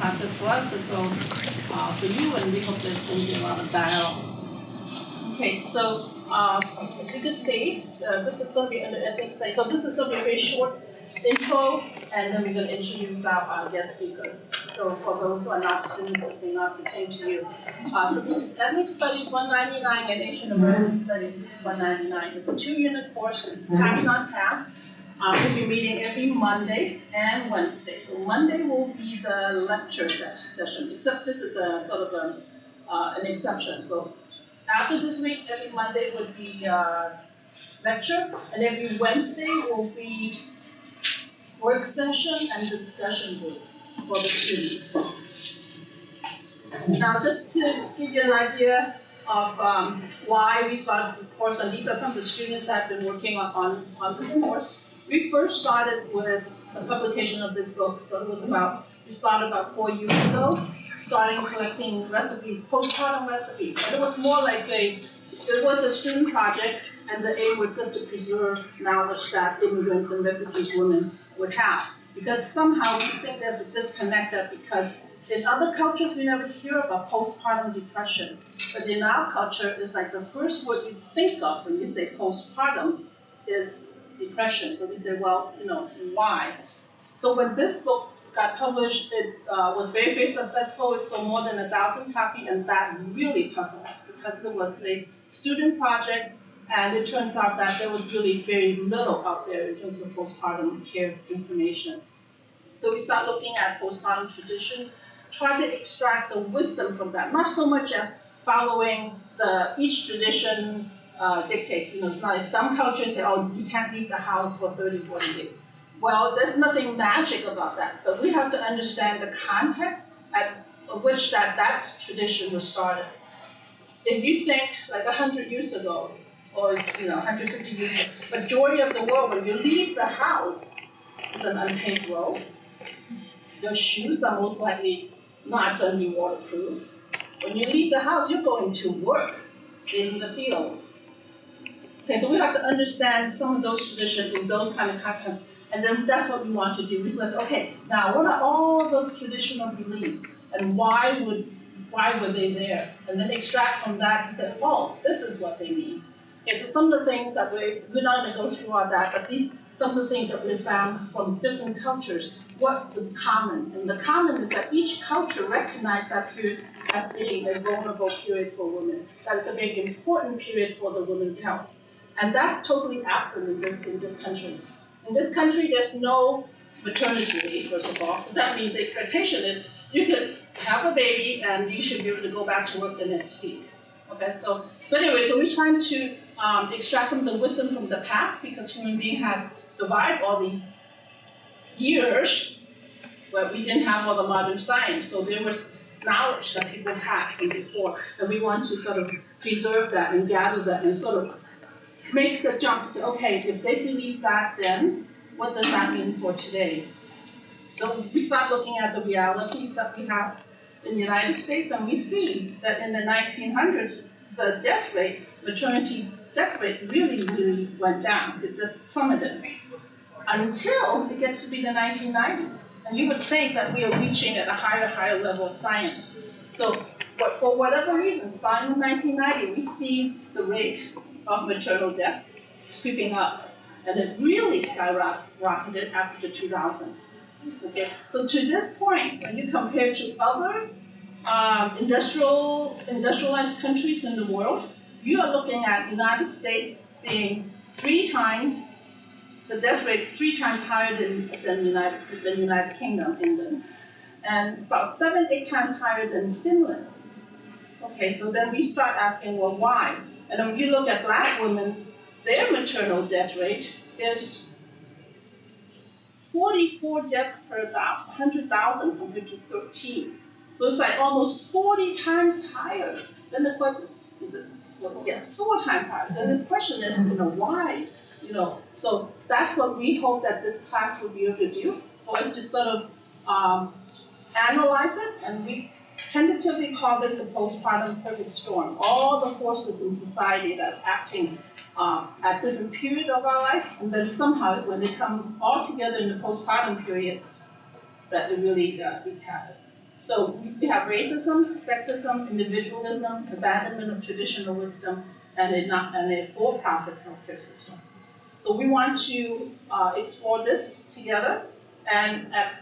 process for us as well for you, and we hope there's going to be a lot of dialogue. Okay, so as you can see, this is going to be under ethics today. So this is going to be a very short intro, and then we're going to introduce our guest speaker. So for those who are not students, this may not pertain to you. So this is Ethnic Studies 199 and Asian American Studies 199. It's a 2-unit course, pass not pass. We'll be meeting every Monday and Wednesday. So Monday will be the lecture session, except this is a sort of an exception. So after this week, every Monday would be lecture, and every Wednesday will be work session and discussion group for the students. Now, just to give you an idea of why we started the course, and these are some of the students that have been working on this course. We first started with the publication of this book, so we started about 4 years ago, starting collecting recipes, postpartum recipes. And it was more like it was a student project, and the aim was just to preserve knowledge that immigrants and refugee women would have. Because somehow we think there's a disconnect that because in other cultures we never hear about postpartum depression. But in our culture, it's like the first word you think of when you say postpartum is depression. So we say, well, why? So when this book got published, it was very, very successful. It sold more than 1,000 copies, and that really puzzled us because it was a student project, and it turns out that there was really very little out there in terms of postpartum care information. So we start looking at postpartum traditions, try to extract the wisdom from that, not so much as following each tradition dictates. It's not like some cultures say, oh, you can't leave the house for 30, 40 days. Well, there's nothing magic about that, but we have to understand the context at which that tradition was started. If you think like 100 years ago, or 150 years ago, the majority of the world, when you leave the house, it's an unpaved road. Your shoes are most likely not going to be waterproof. When you leave the house, you're going to work in the field. Okay, so we have to understand some of those traditions in those kind of contexts. And then that's what we want to do. We say, okay, now what are all those traditional beliefs, and why were they there? And then extract from that to say, oh, this is what they mean. Okay, so some of the things that we're not going to go through all that, but some of the things that we found from different cultures, what was common. And the common is that each culture recognized that period as being a vulnerable period for women, that it's a very important period for the women's health. And that's totally absent in this country. In this country, there's no maternity leave, first of all. So that means the expectation is you could have a baby and you should be able to go back to work the next week. Okay, so anyway, so we're trying to extract some of the wisdom from the past because human beings have survived all these years where we didn't have all the modern science. So there was knowledge that people had from before, and we want to sort of preserve that and gather that and sort of make the jump to say, okay, if they believe that, then what does that mean for today? So we start looking at the realities that we have in the United States, and we see that in the 1900s, the death rate, maternity death rate, really, really went down. It just plummeted until it gets to be the 1990s. And you would think that we are reaching at a higher level of science. So but for whatever reason, starting in 1990, we see the rate of maternal death creeping up. And it really skyrocketed after 2000. Okay, so to this point, when you compare to other industrialized countries in the world, you are looking at the United States being 3 times, the death rate 3 times higher than the United Kingdom, England, and about 7, 8 times higher than Finland. Okay, so then we start asking, well, why? And then when you look at Black women, their maternal death rate is 44 deaths per 100,000 compared to 13. So it's like almost 40 times higher than the question. Is it? Well, yeah, 4 times higher. So this question is, why? So that's what we hope that this class will be able to do, for us to sort of analyze it, and we tentatively call this the postpartum perfect storm. All the forces in society that are acting at different periods of our life, and then somehow when it comes all together in the postpartum period, that it really wreaks havoc. So we have racism, sexism, individualism, abandonment of traditional wisdom, and a for-profit healthcare system. So we want to explore this together, and at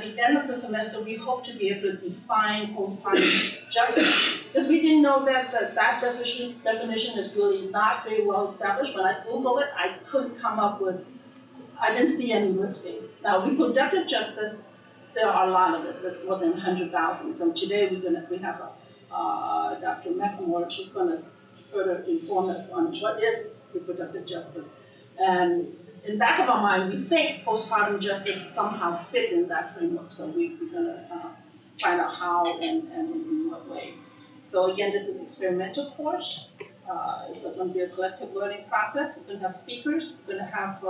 the end of the semester, we hope to be able to define postpartum justice, because we didn't know that that definition is really not very well established. When I Googled it, I didn't see any listing. Now, reproductive justice, there are a lot of it. There's more than 100,000. And today we have Dr. McLemore. She's going to further inform us on what is reproductive justice. And in the back of our mind, we think postpartum justice somehow fit in that framework. So we're going to find out how and in what way. So again, this is an experimental course. It's going to be a collective learning process. We're going to have speakers. We're going to have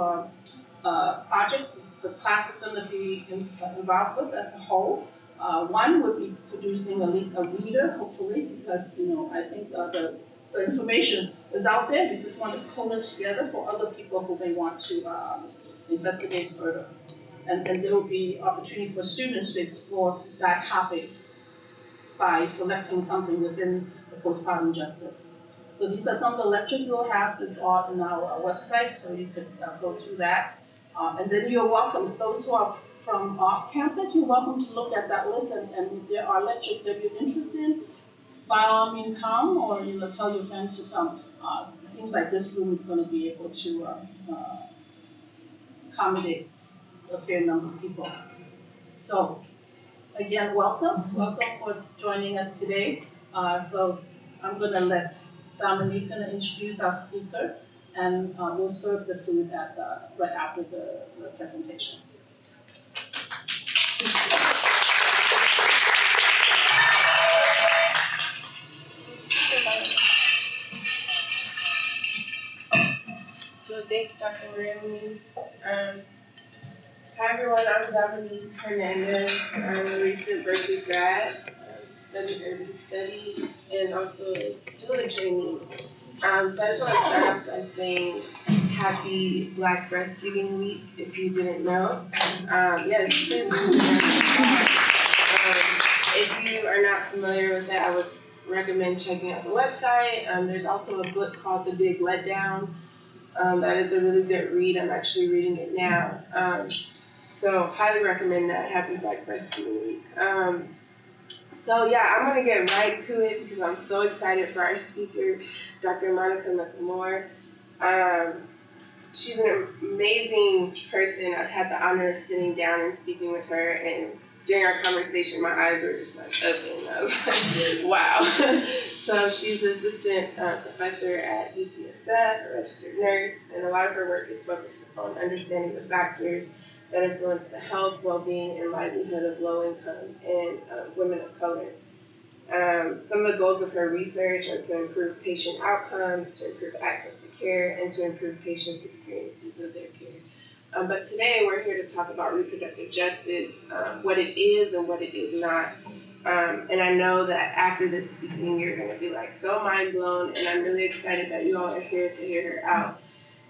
projects the class is going to be involved with as a whole. One would be producing a reader, hopefully, because I think the information is out there. We just want to pull it together for other people who may want to investigate further. And there will be opportunity for students to explore that topic by selecting something within the postpartum justice. So these are some of the lectures we'll have. It's all on our website, so you could go through that. And then you're welcome, those who are from off campus, you're welcome to look at that list, and if there are lectures that you're interested in, by all means come, or tell your friends to come. It seems like this room is going to be able to accommodate a fair number of people. So, again, welcome for joining us today. So I'm going to let Dominique introduce our speaker, and we'll serve the food right after the presentation. So thanks, Dr. Marie. Hi everyone, I'm Dominique Hernandez. I'm a recent Berkeley grad, studied urban studies and also doula training. So I just want to start off by saying happy Black Breastfeeding Week, if you didn't know. Yes, if you are not familiar with that, I would recommend checking out the website. There's also a book called The Big Letdown. That is a really good read. I'm actually reading it now. So highly recommend that. Happy Black Breastfeeding Week. So yeah, I'm going to get right to it because I'm so excited for our speaker, Dr. McLemore. She's an amazing person. I've had the honor of sitting down and speaking with her, and during our conversation, my eyes were just like open. I was like, wow. So she's an assistant professor at UCSF, a registered nurse, and a lot of her work is focused on understanding the factors that influence the health, well-being, and livelihood of low-income and women of color. Some of the goals of her research are to improve patient outcomes, to improve access to care, and to improve patients' experiences of their care. But today we're here to talk about reproductive justice, what it is and what it is not. And I know that after this speaking, you're going to be like so mind blown, and I'm really excited that you all are here to hear her out.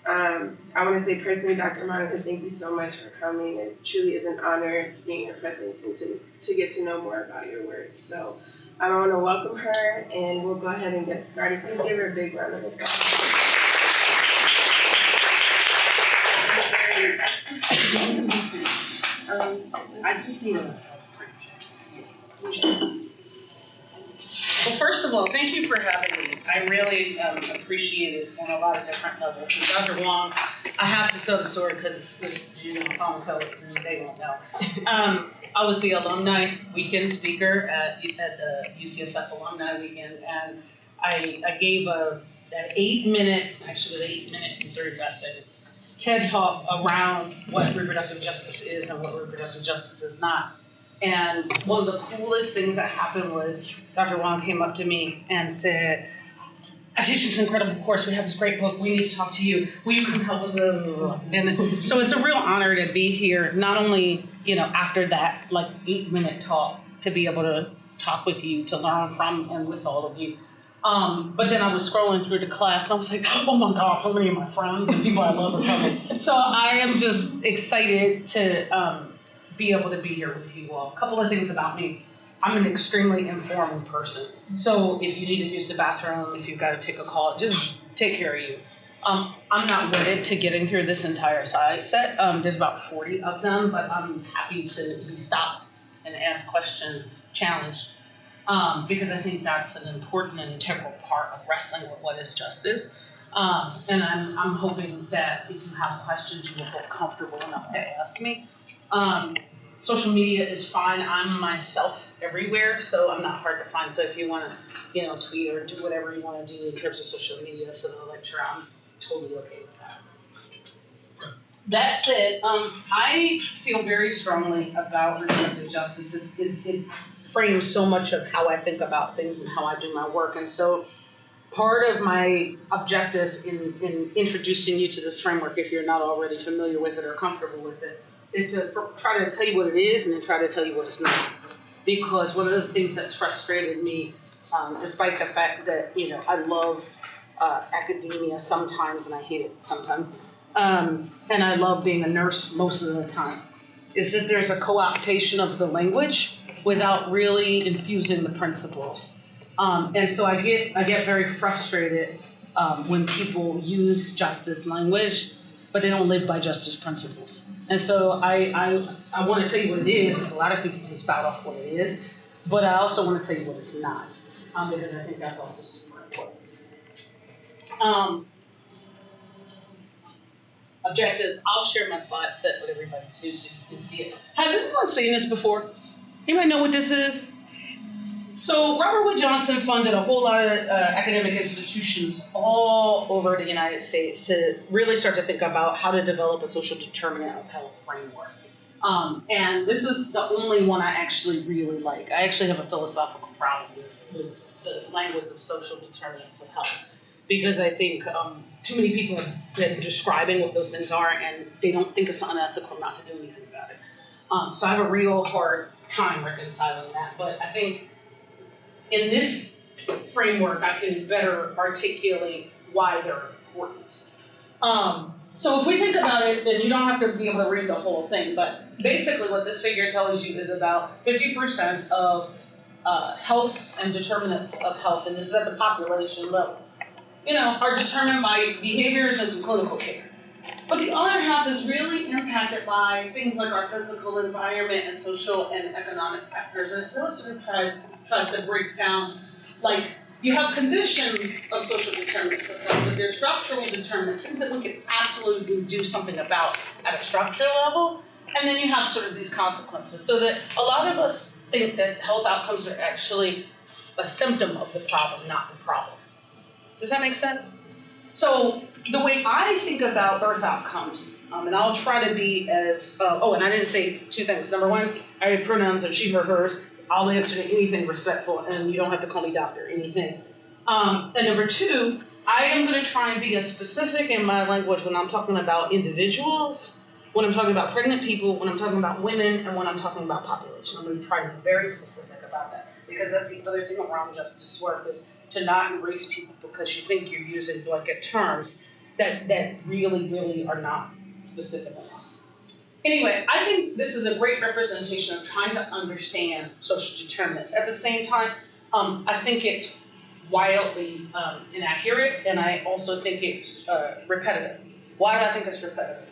I want to say personally, Dr. Monica, thank you so much for coming. It truly is an honor to be in your presence and to get to know more about your work. So I want to welcome her, and we'll go ahead and get started. Please give her a big round of applause. I just need a... Well, first of all, thank you for having me. I really appreciate it on a lot of different levels. And Dr. Wong, I have to tell the story because if I don't tell it, then they won't know. I was the alumni weekend speaker at the UCSF alumni weekend, and I gave an 8-minute, actually it was 8 minutes and 35 seconds, TED Talk around what reproductive justice is and what reproductive justice is not. And one of the coolest things that happened was Dr. Wong came up to me and said, I teach this incredible course. We have this great book. We need to talk to you. Will you come help us? And so it's a real honor to be here, not only, after that, 8-minute talk, to be able to talk with you, to learn from and with all of you. But then I was scrolling through the class, and I was like, oh my God, so many of my friends and people I love are coming. So I am just excited to be able to be here with you all. A couple of things about me. I'm an extremely informed person. So if you need to use the bathroom, if you've got to take a call, just take care of you. I'm not wedded to getting through this entire slide set. There's about 40 of them, but I'm happy to be stopped and ask questions, challenged, because I think that's an important and integral part of wrestling with what is justice. And I'm hoping that if you have questions, you will feel comfortable enough to ask me. Social media is fine. I'm myself everywhere, so I'm not hard to find. So if you want to, tweet or do whatever you want to do in terms of social media for the lecture, I'm totally okay with that. That said, I feel very strongly about reproductive justice. It frames so much of how I think about things and how I do my work. And so part of my objective in introducing you to this framework, if you're not already familiar with it or comfortable with it, is to try to tell you what it is and then try to tell you what it's not. Because one of the things that's frustrated me, despite the fact that, I love academia sometimes and I hate it sometimes, and I love being a nurse most of the time, is that there's a co-optation of the language without really infusing the principles. And so I get very frustrated when people use justice language, but they don't live by justice principles. And so I want to tell you what it is, because a lot of people can spout off what it is, but I also want to tell you what it's not, because I think that's also super important. Objectives. I'll share my slide set with everybody too, so you can see it. Has anyone seen this before? Anybody know what this is? So Robert Wood Johnson funded a whole lot of academic institutions all over the United States to really start to think about how to develop a social determinant of health framework. And this is the only one I actually really like. I actually have a philosophical problem with the language of social determinants of health, because I think too many people have been describing what those things are, and they don't think it's unethical not to do anything about it. So I have a real hard time reconciling that. But I think in this framework, I can better articulate why they're important. So if we think about it, then you don't have to be able to read the whole thing, but basically what this figure tells you is about 50% of health and determinants of health, and this is at the population level, are determined by behaviors and some clinical care. But the other half is really impacted by things like our physical environment and social and economic factors. And it really sort of tries to break down, like, you have conditions of social determinants of health, but there's structural determinants, things that we can absolutely do something about at a structural level. And then you have sort of these consequences. So that a lot of us think that health outcomes are actually a symptom of the problem, not the problem. Does that make sense? So the way I think about birth outcomes, and I'll try to be as, and I didn't say two things. Number one, I have pronouns of she, her, hers. I'll answer to anything respectful, and you don't have to call me doctor, anything. And number two, I am going to try and be as specific in my language when I'm talking about individuals, when I'm talking about pregnant people, when I'm talking about women, and when I'm talking about population. I'm going to try to be very specific about that, because that's the other thing around justice work, is to not erase people because you think you're using blanket terms that really, really are not specific enough. Anyway, I think this is a great representation of trying to understand social determinants. At the same time, I think it's wildly inaccurate, and I also think it's repetitive. Why do I think it's repetitive?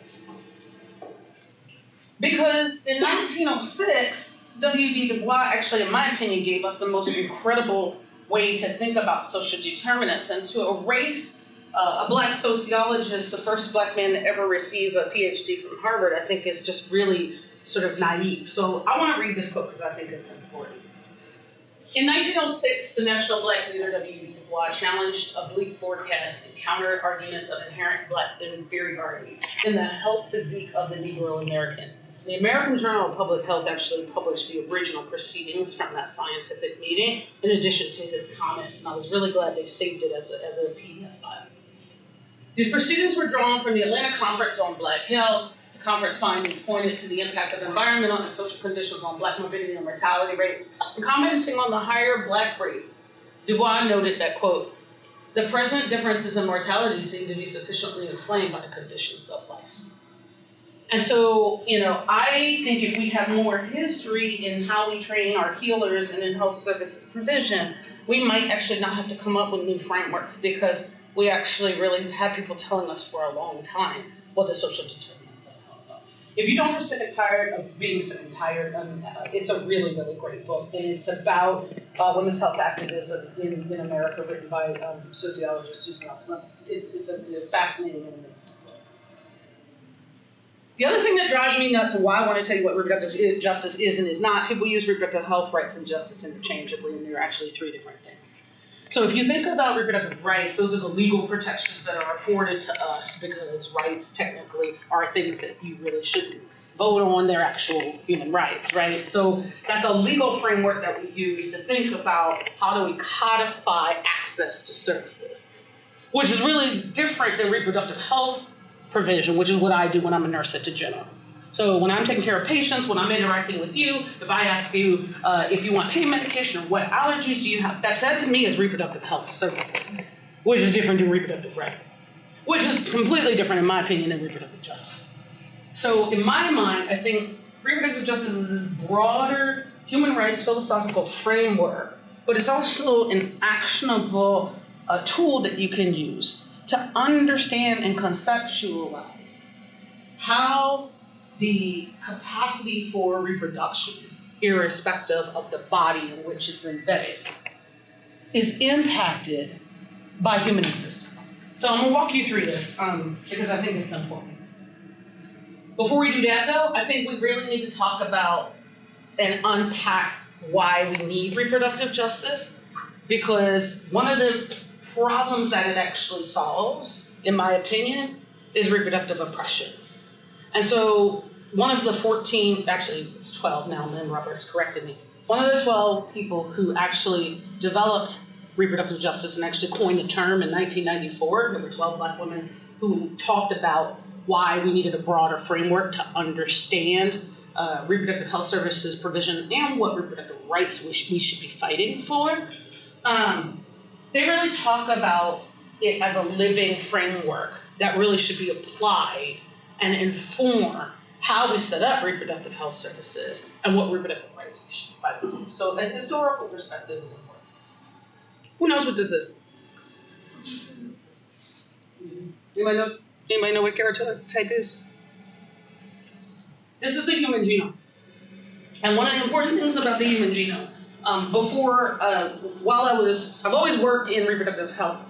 Because in 1906, W.B. Du Bois actually, in my opinion, gave us the most incredible way to think about social determinants, and to erase a black sociologist, the first black man to ever receive a PhD from Harvard, I think is just really sort of naive. So I want to read this quote because I think it's important. In 1906, the national black leader W.B. Du Bois challenged a bleak forecast and countered arguments of inherent black inferiority in the health physique of the Negro American. The American Journal of Public Health actually published the original proceedings from that scientific meeting, in addition to his comments, and I was really glad they saved it as a PDF file. These proceedings were drawn from the Atlanta Conference on Black Health. The conference findings pointed to the impact of environmental and social conditions on black morbidity and mortality rates, and commenting on the higher black rates. Du Bois noted that, quote, the present differences in mortality seem to be sufficiently explained by the conditions of life. And so, I think if we have more history in how we train our healers and in health services provision, we might actually not have to come up with new frameworks, because we actually really had people telling us for a long time what the social determinants of health are. If you don't are sick and tired of being sick and tired, it's a really, really great book, and it's about women's health activism in America, written by sociologist Susan Osman. It's a fascinating and amazing book. The other thing that drives me nuts, and why I want to tell you what reproductive justice is and is not, people use reproductive health rights and justice interchangeably, and they're actually three different things. So if you think about reproductive rights, those are the legal protections that are afforded to us, because rights technically are things that you really shouldn't vote on. They're actual human rights, right? So that's a legal framework that we use to think about how do we codify access to services, which is really different than reproductive health provision, which is what I do when I'm a nurse at the general. So when I'm taking care of patients, when I'm interacting with you, if I ask you if you want pain medication or what allergies do you have, that to me is reproductive health services, which is different than reproductive rights, which is completely different, in my opinion, than reproductive justice. So in my mind, I think reproductive justice is this broader human rights philosophical framework, but it's also an actionable tool that you can use to understand and conceptualize how the capacity for reproduction, irrespective of the body in which it's embedded, is impacted by human existence. So I'm going to walk you through this because I think it's important. Before we do that, though, I think we really need to talk about and unpack why we need reproductive justice, because one of the problems that it actually solves, in my opinion, is reproductive oppression. And so one of the 14, actually it's 12 now, Lynn Roberts corrected me, one of the 12 people who actually developed reproductive justice and actually coined the term in 1994, there were 12 Black women who talked about why we needed a broader framework to understand reproductive health services provision and what reproductive rights we should be fighting for. They really talk about it as a living framework that really should be applied and inform how we set up reproductive health services and what reproductive rights we should be fighting for. So a historical perspective is important. Who knows what this is? Anybody know what karyotype is? This is the human genome. And one of the important things about the human genome, I've always worked in reproductive health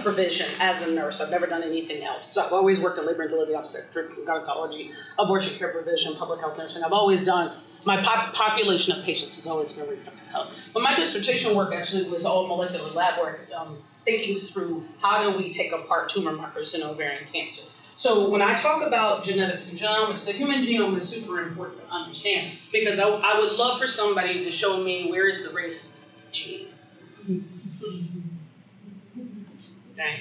provision as a nurse. I've never done anything else. So I've always worked in labor and delivery, obstetrics, gynecology, abortion care provision, public health nursing. I've always done, my population of patients has always been reproductive health. But my dissertation work actually was all molecular lab work, thinking through how do we take apart tumor markers in ovarian cancer. So when I talk about genetics and genomics, the human genome is super important to understand, because I would love for somebody to show me where is the race gene. Okay.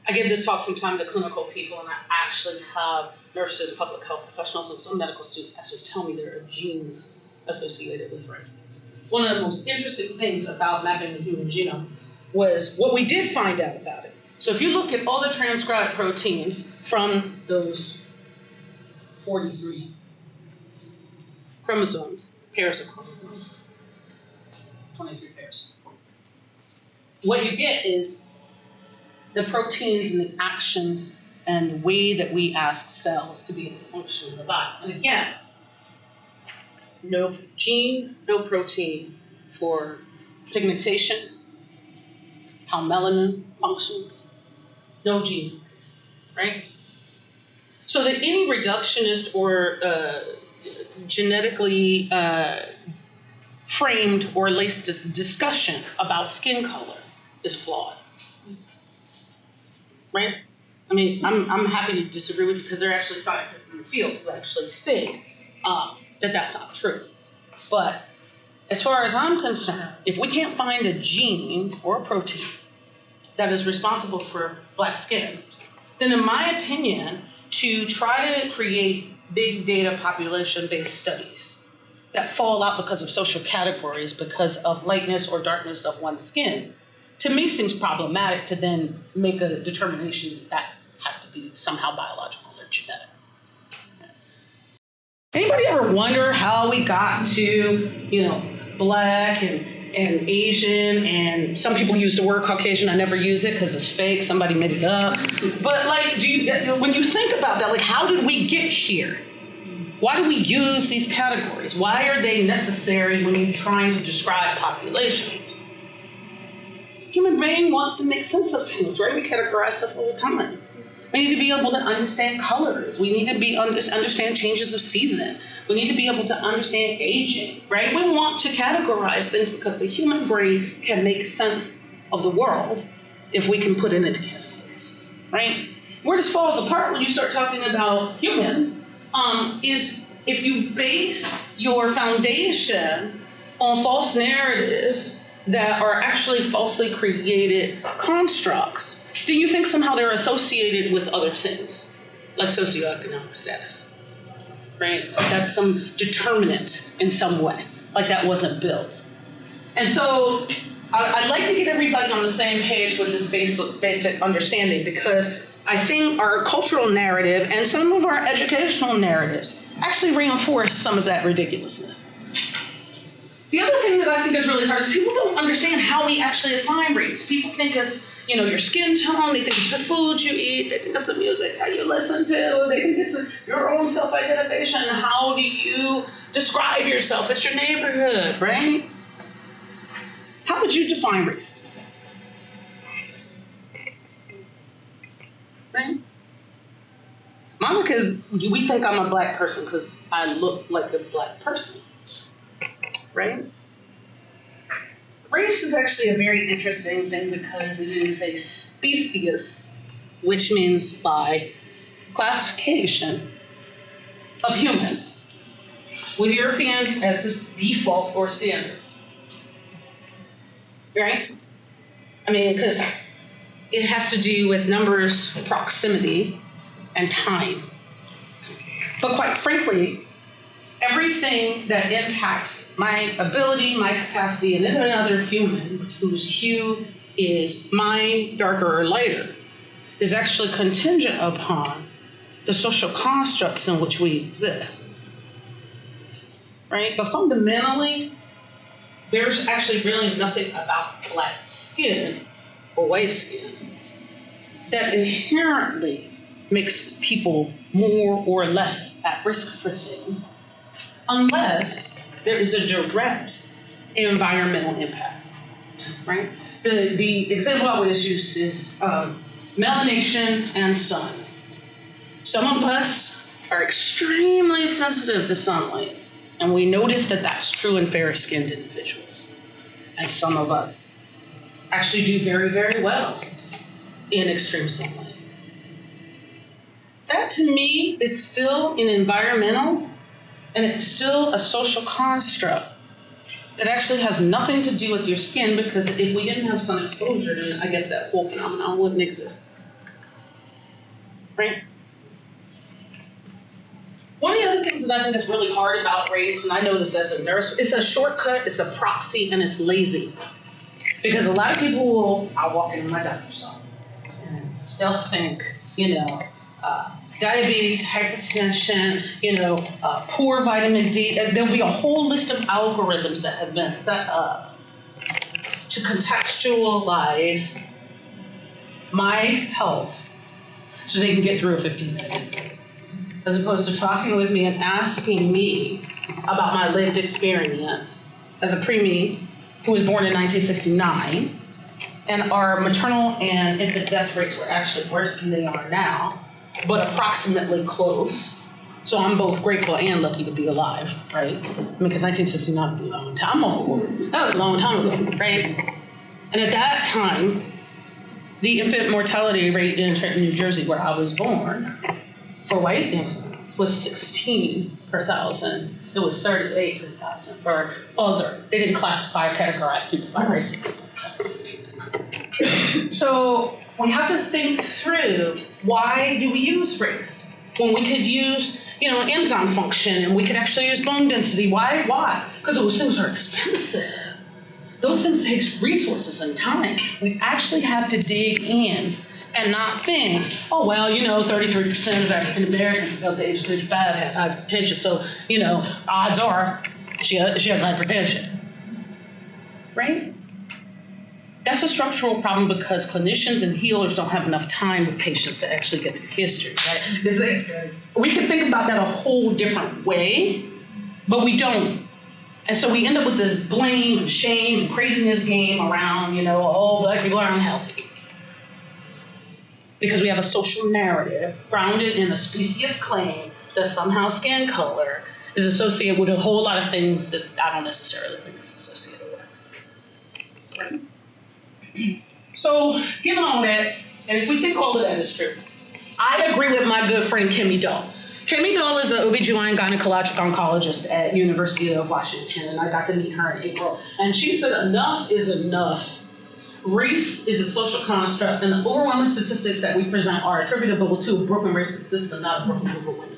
I give this talk sometimes to clinical people, and I actually have nurses, public health professionals, and some medical students actually tell me there are genes associated with race. One of the most interesting things about mapping the human genome was what we did find out about it. So if you look at all the transcribed proteins from those 43 chromosomes, pairs of chromosomes, 23 pairs, what you get is the proteins and the actions and the way that we ask cells to be able to function in the body. And again, no gene, no protein for pigmentation, how melanin functions, no gene, right? So that any reductionist or genetically framed or laced discussion about skin color is flawed, right? I mean, I'm happy to disagree with you, because there are actually scientists in the field who actually think that that's not true. But as far as I'm concerned, if we can't find a gene or a protein that is responsible for black skin, then in my opinion, to try to create big data population-based studies that fall out because of social categories, because of lightness or darkness of one's skin, to me seems problematic to then make a determination that has to be somehow biological or genetic. Anybody ever wonder how we got to, black and Asian, and some people use the word Caucasian. I never use it because it's fake. Somebody made it up. But when you think about that, how did we get here? Why do we use these categories? Why are they necessary when you're trying to describe populations? Human brain wants to make sense of things, right? We categorize stuff all the time. We need to be able to understand colors. We need to understand changes of season. We need to be able to understand aging, right? We want to categorize things because the human brain can make sense of the world if we can put it into categories, right? Where this falls apart when you start talking about humans is if you base your foundation on false narratives that are actually falsely created constructs, do you think somehow they're associated with other things, like socioeconomic status, right? That's some determinant in some way, like that wasn't built. And so I'd like to get everybody on the same page with this basic understanding, because I think our cultural narrative and some of our educational narratives actually reinforce some of that ridiculousness. The other thing that I think is really hard is people don't understand how we actually assign race. People think it's, your skin tone, they think it's the food you eat, they think it's the music that you listen to, they think it's your own self-identification. How do you describe yourself? It's your neighborhood, right? How would you define race? Right? Monica we think I'm a black person because I look like a black person, right? Race is actually a very interesting thing because it is a species, which means by classification of humans, with Europeans as the default or standard, right? Because it has to do with numbers, proximity, and time. But quite frankly, everything that impacts my ability, my capacity, and any other human whose hue is mine, darker or lighter, is actually contingent upon the social constructs in which we exist. Right? But fundamentally, there's actually really nothing about black skin or white skin that inherently makes people more or less at risk for things, unless there is a direct environmental impact, right? The example I always use is melanation and sun. Some of us are extremely sensitive to sunlight, and we notice that that's true in fair-skinned individuals. And some of us actually do very, very well in extreme sunlight. That, to me, is still an environmental, and it's still a social construct that actually has nothing to do with your skin, because if we didn't have sun exposure, then I guess that whole phenomenon wouldn't exist. Right? One of the other things that I think is really hard about race, and I know this as a nurse, it's a shortcut, it's a proxy, and it's lazy. Because a lot of people I'll walk into my doctor's office, and they'll think, diabetes, hypertension, poor vitamin D. There'll be a whole list of algorithms that have been set up to contextualize my health so they can get through a 15-minute visit, as opposed to talking with me and asking me about my lived experience as a preemie who was born in 1969, and our maternal and infant death rates were actually worse than they are now, but approximately close. So I'm both grateful and lucky to be alive, right? Because 1969 was a long time ago. That was a long time ago, right? And at that time, the infant mortality rate in Trenton, New Jersey, where I was born, for white infants was 16 per thousand. It was 38 per thousand for other. They didn't classify or categorize people by race. So we have to think through, why do we use race when we could use, enzyme function, and we could actually use bone density? Why? Because those things are expensive. Those things take resources and time. We actually have to dig in and not think, oh, well, 33% of African Americans of the age of 35 have hypertension, so, odds are she has hypertension, right? That's a structural problem because clinicians and healers don't have enough time with patients to actually get the history, right? We can think about that a whole different way, but we don't. And so we end up with this blame and shame and craziness game around, Black people are unhealthy. Because we have a social narrative grounded in a specious claim that somehow skin color is associated with a whole lot of things that I don't necessarily think it's associated with. Right? So, given all that, and if we think all of that is true, I agree with my good friend Kimmy Dahl. Kimmy Dahl is an OBGYN gynecologic oncologist at University of Washington, and I got to meet her in April. And she said enough is enough. Race is a social construct, and the overwhelming statistics that we present are attributable to a broken racist system, not a broken group of women.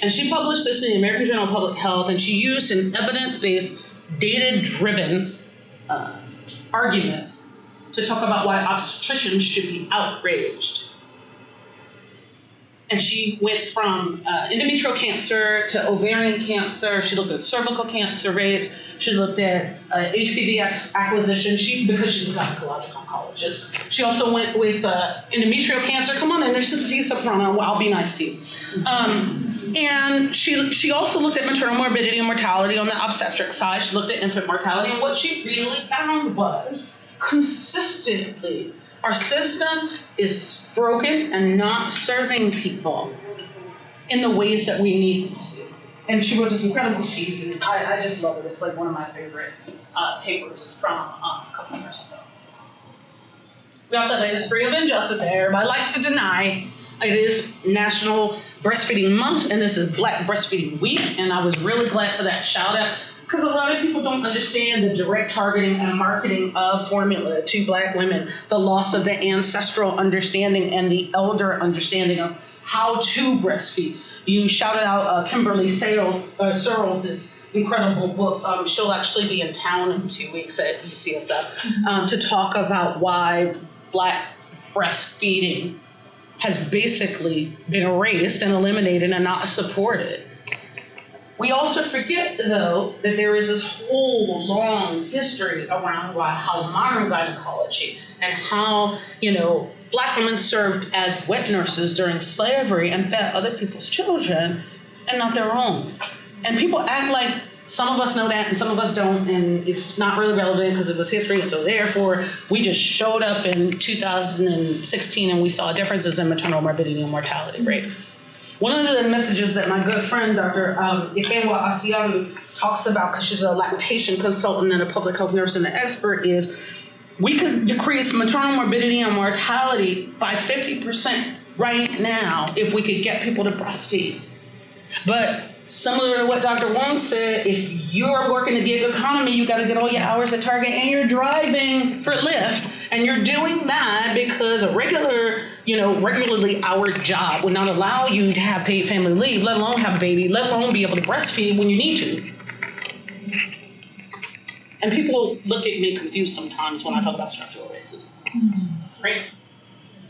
And she published this in the American Journal of Public Health, and she used an evidence-based, data-driven argument to talk about why obstetricians should be outraged. And she went from endometrial cancer to ovarian cancer. She looked at cervical cancer rates. She looked at HPV acquisition because she's a gynecologic oncologist. She also went with endometrial cancer. Come on in, there's Cynthia Soprano. I'll be nice to you. And she also looked at maternal morbidity and mortality on the obstetric side. She looked at infant mortality. And what she really found was consistently, our system is broken and not serving people in the ways that we need them to. And she wrote this incredible piece, and I just love it. It's like one of my favorite papers from a couple of years ago. We also have a history of injustice that everybody likes to deny. It is National Breastfeeding Month, and this is Black Breastfeeding Week, and I was really glad for that shout out. Because a lot of people don't understand the direct targeting and marketing of formula to Black women, the loss of the ancestral understanding and the elder understanding of how to breastfeed. You shouted out Kimberly Searles' incredible book. She'll actually be in town in 2 weeks at UCSF to talk about why Black breastfeeding has basically been erased and eliminated and not supported. We also forget, though, that there is this whole long history around how modern gynecology and how, Black women served as wet nurses during slavery and fed other people's children and not their own. And people act like some of us know that and some of us don't, and it's not really relevant because it was history, and so therefore we just showed up in 2016 and we saw differences in maternal morbidity and mortality rate. One of the messages that my good friend, Dr. Ifeanyi Asianu, talks about, because she's a lactation consultant and a public health nurse and an expert, is we could decrease maternal morbidity and mortality by 50% right now if we could get people to breastfeed. But similar to what Dr. Wong said, if you're working the gig economy, you got to get all your hours at Target, and you're driving for Lyft, and you're doing that because a regularly hour job would not allow you to have paid family leave, let alone have a baby, let alone be able to breastfeed when you need to. And people look at me confused sometimes when I talk about structural racism. Right?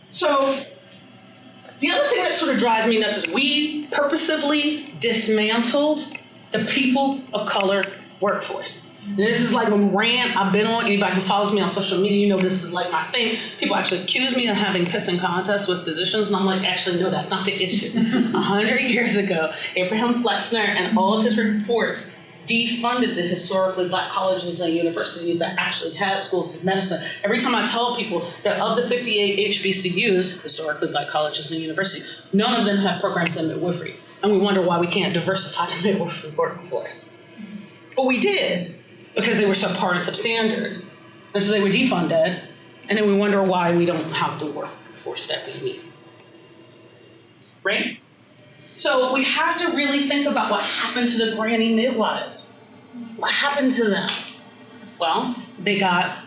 So the other thing that sort of drives me nuts is we purposefully dismantled the people of color workforce. And this is like a rant I've been on. Anybody who follows me on social media, this is like my thing. People actually accuse me of having pissing contests with physicians, and I'm like, actually, no, that's not the issue. 100 years ago, Abraham Flexner and all of his reports defunded the historically Black colleges and universities that actually had schools of medicine. Every time I tell people that of the 58 HBCUs, historically Black colleges and universities, none of them have programs in midwifery. And we wonder why we can't diversify the midwifery workforce. But we did, because they were subpar and substandard. And so they were defunded, and then we wonder why we don't have the workforce that we need. Right? So we have to really think about what happened to the granny midwives. What happened to them? Well, they got,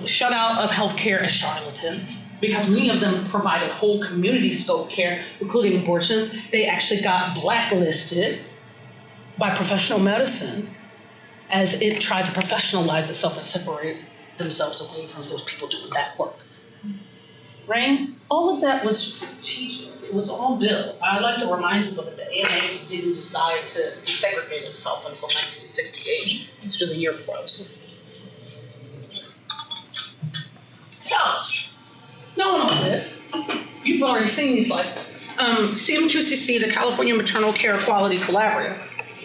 shut out of healthcare as charlatans because many of them provided whole community scope care, including abortions. They actually got blacklisted by professional medicine as it tried to professionalize itself and separate themselves away from those people doing that work. right? All of that was strategic. It was all built. I like to remind people that the AMA didn't decide to desegregate itself until 1968, which was a year before I was born. So, knowing all this, you've already seen these slides. CMQCC, the California Maternal Care Quality Collaborative,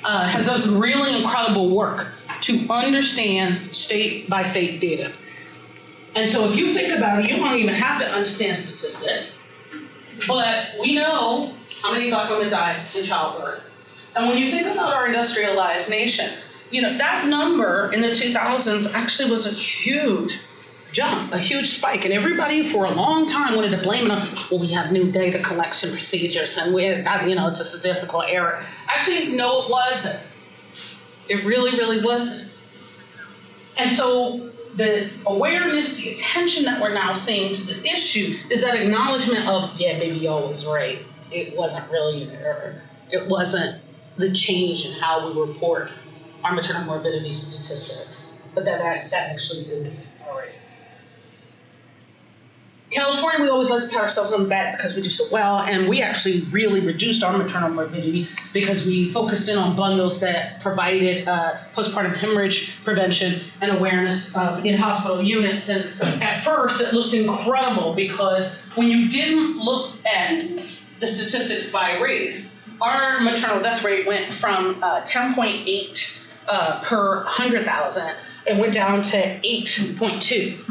has done some really incredible work to understand state-by-state data. And so if you think about it, you don't even have to understand statistics, but we know how many black women died in childbirth. And when you think about our industrialized nation, you know, that number in the 2000s actually was a huge jump, a huge spike. And everybody for a long time wanted to blame it on, well, we have new data collection procedures and it's a statistical error. Actually, no, it wasn't. It really, really wasn't. And so the awareness, the attention that we're now seeing to the issue is that acknowledgement of, yeah, baby, y'all was right. It wasn't really an error. It wasn't the change in how we report our maternal morbidity statistics, but that actually is all right. California, we always like to pat ourselves on the back because we do so well, and we actually really reduced our maternal morbidity because we focused in on bundles that provided postpartum hemorrhage prevention and awareness in hospital units. And at first, it looked incredible because when you didn't look at the statistics by race, our maternal death rate went from 10.8 per 100,000, it went down to 8.2.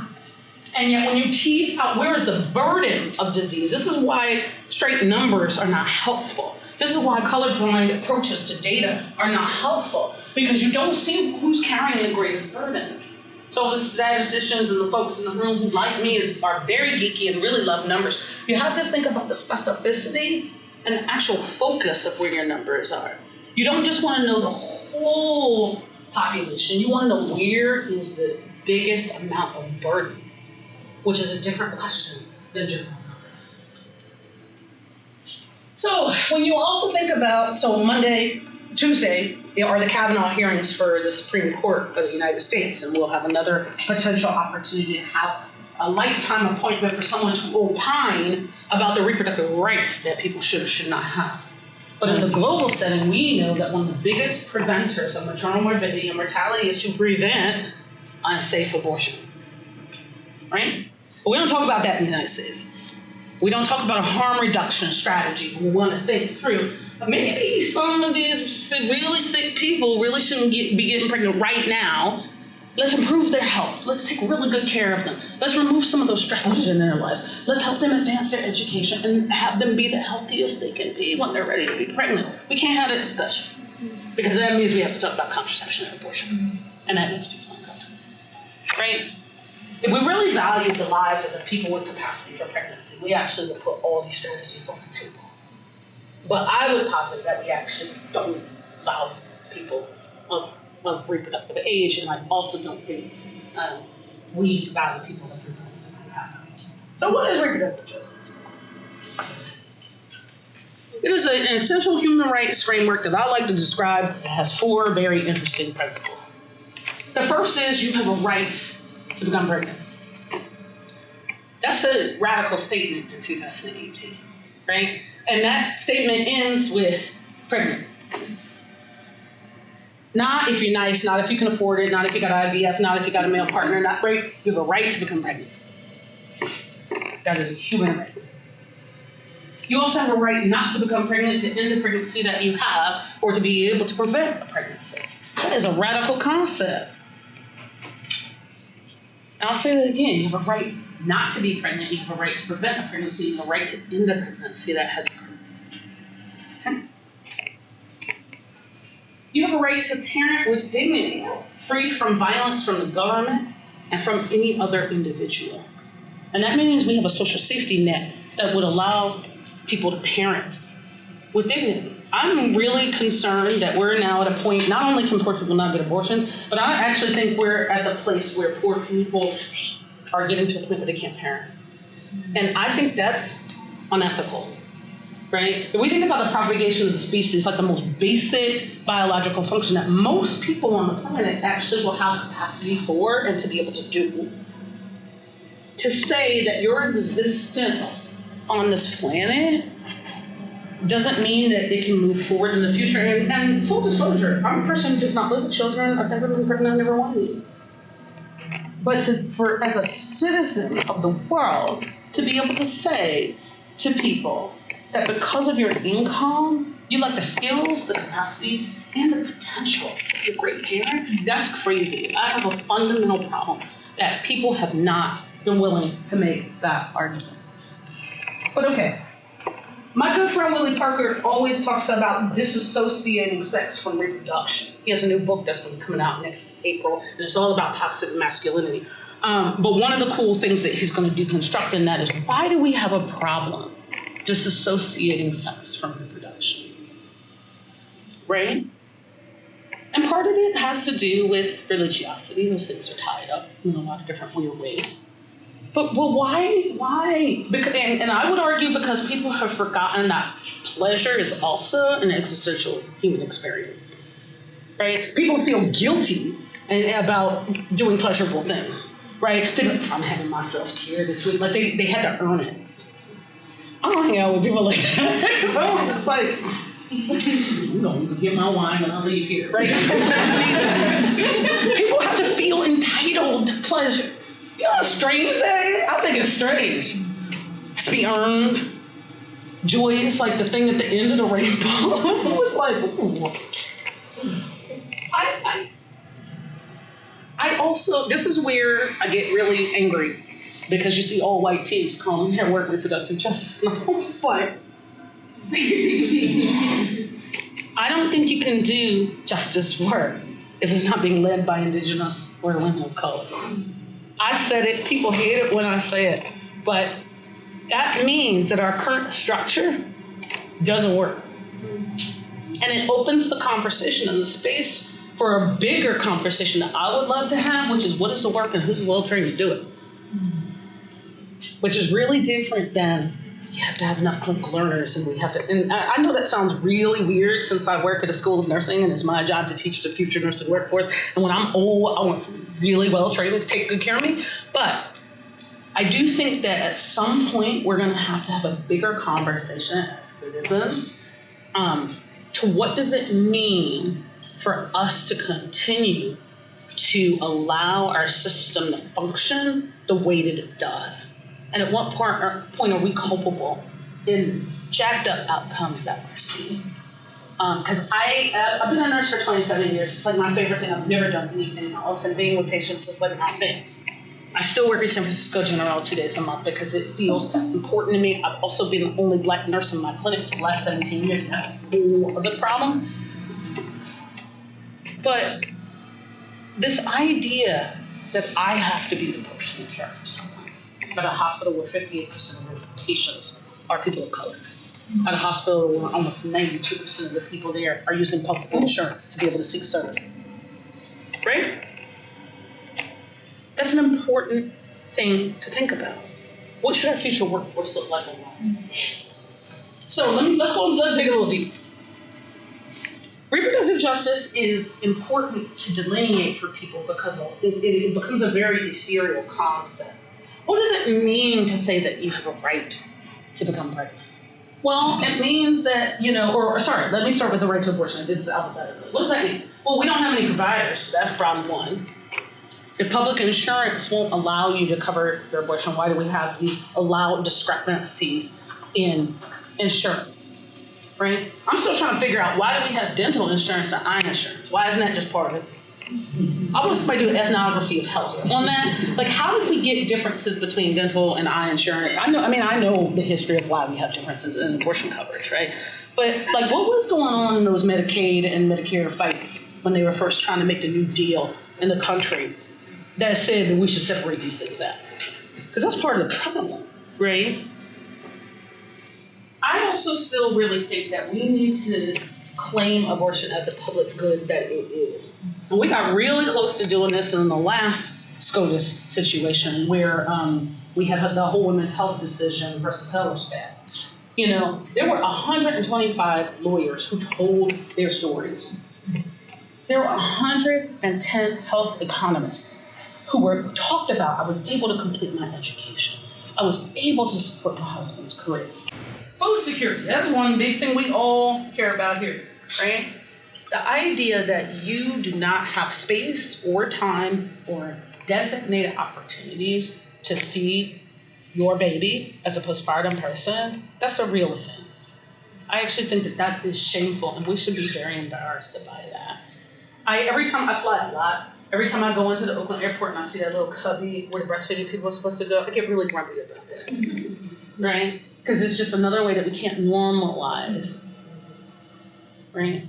And yet when you tease out where is the burden of disease, this is why straight numbers are not helpful. This is why colorblind approaches to data are not helpful, because you don't see who's carrying the greatest burden. So the statisticians and the folks in the room who, like me, are very geeky and really love numbers, you have to think about the specificity and the actual focus of where your numbers are. You don't just want to know the whole population. You want to know where is the biggest amount of burden, which is a different question than general numbers. So when you also think about, Tuesday are the Kavanaugh hearings for the Supreme Court of the United States, and we'll have another potential opportunity to have a lifetime appointment for someone to opine about the reproductive rights that people should or should not have. But in the global setting, we know that one of the biggest preventers of maternal morbidity and mortality is to prevent unsafe abortion, right? But we don't talk about that in the United States. We don't talk about a harm reduction strategy. We want to think through, maybe some of these really sick people really shouldn't be getting pregnant right now. Let's improve their health. Let's take really good care of them. Let's remove some of those stressors in their lives. Let's help them advance their education and have them be the healthiest they can be when they're ready to be pregnant. We can't have that discussion, because that means we have to talk about contraception and abortion. And that means people unconscious, right? If we really value the lives of the people with capacity for pregnancy, we actually would put all these strategies on the table. But I would posit that we actually don't value people of reproductive age, and I also don't think we value people of reproductive capacity. So what is reproductive justice? It is an essential human rights framework that I like to describe. It has 4 very interesting principles. The first is you have a right to become pregnant. That's a radical statement in 2018, right? And that statement ends with pregnant. Not if you're nice, not if you can afford it, not if you got IVF, not if you got a male partner, not right. You have a right to become pregnant. That is a human right. You also have a right not to become pregnant, to end the pregnancy that you have, or to be able to prevent a pregnancy. That is a radical concept. And I'll say that again. You have a right not to be pregnant. You have a right to prevent a pregnancy. You have a right to end a pregnancy that has occurred. Okay. You have a right to parent with dignity, free from violence from the government and from any other individual. And that means we have a social safety net that would allow people to parent with dignity. I'm really concerned that we're now at a point, not only can poor people not get abortions, but I actually think we're at the place where poor people are getting to a point where they can't parent. And I think that's unethical, right? If we think about the propagation of the species, like the most basic biological function that most people on the planet actually will have capacity for and to be able to do. to say that your existence on this planet doesn't mean that it can move forward in the future. And full disclosure, I'm a person who does not live with children. I've never been pregnant. I never wanted to. But as a citizen of the world, to be able to say to people that because of your income, you lack the skills, the capacity, and the potential to be a great parent, that's crazy. I have a fundamental problem that people have not been willing to make that argument. But okay. My good friend Willie Parker always talks about disassociating sex from reproduction. He has a new book that's going to be coming out next April, and it's all about toxic masculinity. But one of the cool things that he's going to deconstruct in that is, why do we have a problem disassociating sex from reproduction? Right? And part of it has to do with religiosity. Those things are tied up in a lot of different weird ways. But why? Because, and I would argue because people have forgotten that pleasure is also an existential human experience, right? People feel guilty about doing pleasurable things, right? They're like, I'm having my self-care this week. Like, they had to earn it. I don't hang out with people like that. It's like, I'm going to get my wine and I'll leave here, right? People have to feel entitled to pleasure. You know how strange that is? I think it's strange. It's to be earned. Joy is like the thing at the end of the rainbow. It's like, ooh. I also, this is where I get really angry, because you see all white teams calling their work reproductive justice. And I'm just like, I don't think you can do justice work if it's not being led by indigenous or women of color. I said it, people hate it when I say it, but that means that our current structure doesn't work. And it opens the conversation and the space for a bigger conversation that I would love to have, which is, what is the work and who's well trained to do it? Which is really different than, you have to have enough clinical learners, and we have to, and I know that sounds really weird since I work at a school of nursing and it's my job to teach the future nursing workforce, and when I'm old, I want someone really well trained to take good care of me. But I do think that at some point we're going to have a bigger conversation as citizens to what does it mean for us to continue to allow our system to function the way that it does. And at what point are we culpable in jacked up outcomes that we're seeing? Because I've been a nurse for 27 years. It's like my favorite thing. I've never done anything else. And being with patients is like my thing. I still work at San Francisco General 2 days a month because it feels important to me. I've also been the only black nurse in my clinic for the last 17 years. And that's a whole other problem. But this idea that I have to be the person to care for someone, at a hospital where 58% of the patients are people of color, at a hospital where almost 92% of the people there are using public insurance to be able to seek service, right? That's an important thing to think about. What should our future workforce look like? So let's dig a little deep. Reproductive justice is important to delineate for people because it becomes a very ethereal concept. What does it mean to say that you have a right to become pregnant? Well, it means that, let me start with the right to abortion. I did this alphabetically. What does that mean? Well, we don't have any providers, so that's problem one. If public insurance won't allow you to cover your abortion, why do we have these allowed discrepancies in insurance? Right? I'm still trying to figure out, why do we have dental insurance and eye insurance? Why isn't that just part of it? I want somebody to do an ethnography of health on that. Like, how did we get differences between dental and eye insurance? I know the history of why we have differences in abortion coverage, right? But like, what was going on in those Medicaid and Medicare fights when they were first trying to make the New Deal in the country that said that we should separate these things out? Because that's part of the problem, right? I also still really think that we need to claim abortion as the public good that it is. And we got really close to doing this in the last SCOTUS situation where we had the whole women's health decision versus Hellerstedt. There were 125 lawyers who told their stories. There were 110 health economists who were talked about. I was able to complete my education. I was able to support my husband's career. Food security, that's one big thing we all care about here, right? The idea that you do not have space or time or designated opportunities to feed your baby as a postpartum person, that's a real offense. I actually think that that is shameful, and we should be very embarrassed by that. Every time I fly a lot, every time I go into the Oakland airport and I see that little cubby where the breastfeeding people are supposed to go, I get really grumpy about that, right? Because it's just another way that we can't normalize, right?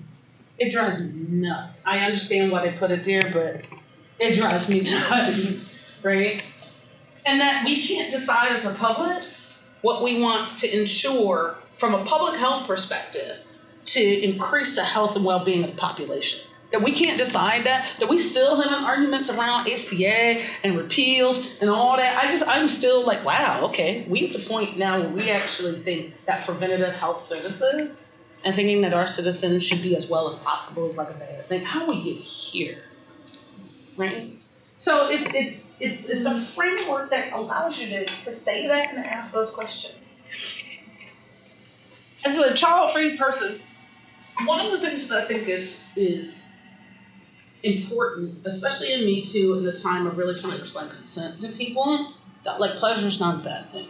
It drives me nuts. I understand why they put it there, but it drives me nuts, right? And that we can't decide as a public what we want to ensure from a public health perspective to increase the health and well-being of the population. That we can't decide that we still having arguments around ACA and repeals and all that. I'm still like, wow, okay, we're at the point now where we actually think that preventative health services and thinking that our citizens should be as well as possible is like a bad thing. How do we get here, right? So it's a framework that allows you to say that and ask those questions. As a child-free person, one of the things that I think is important, especially in Me Too, in the time of really trying to explain consent to people, that like pleasure is not a bad thing,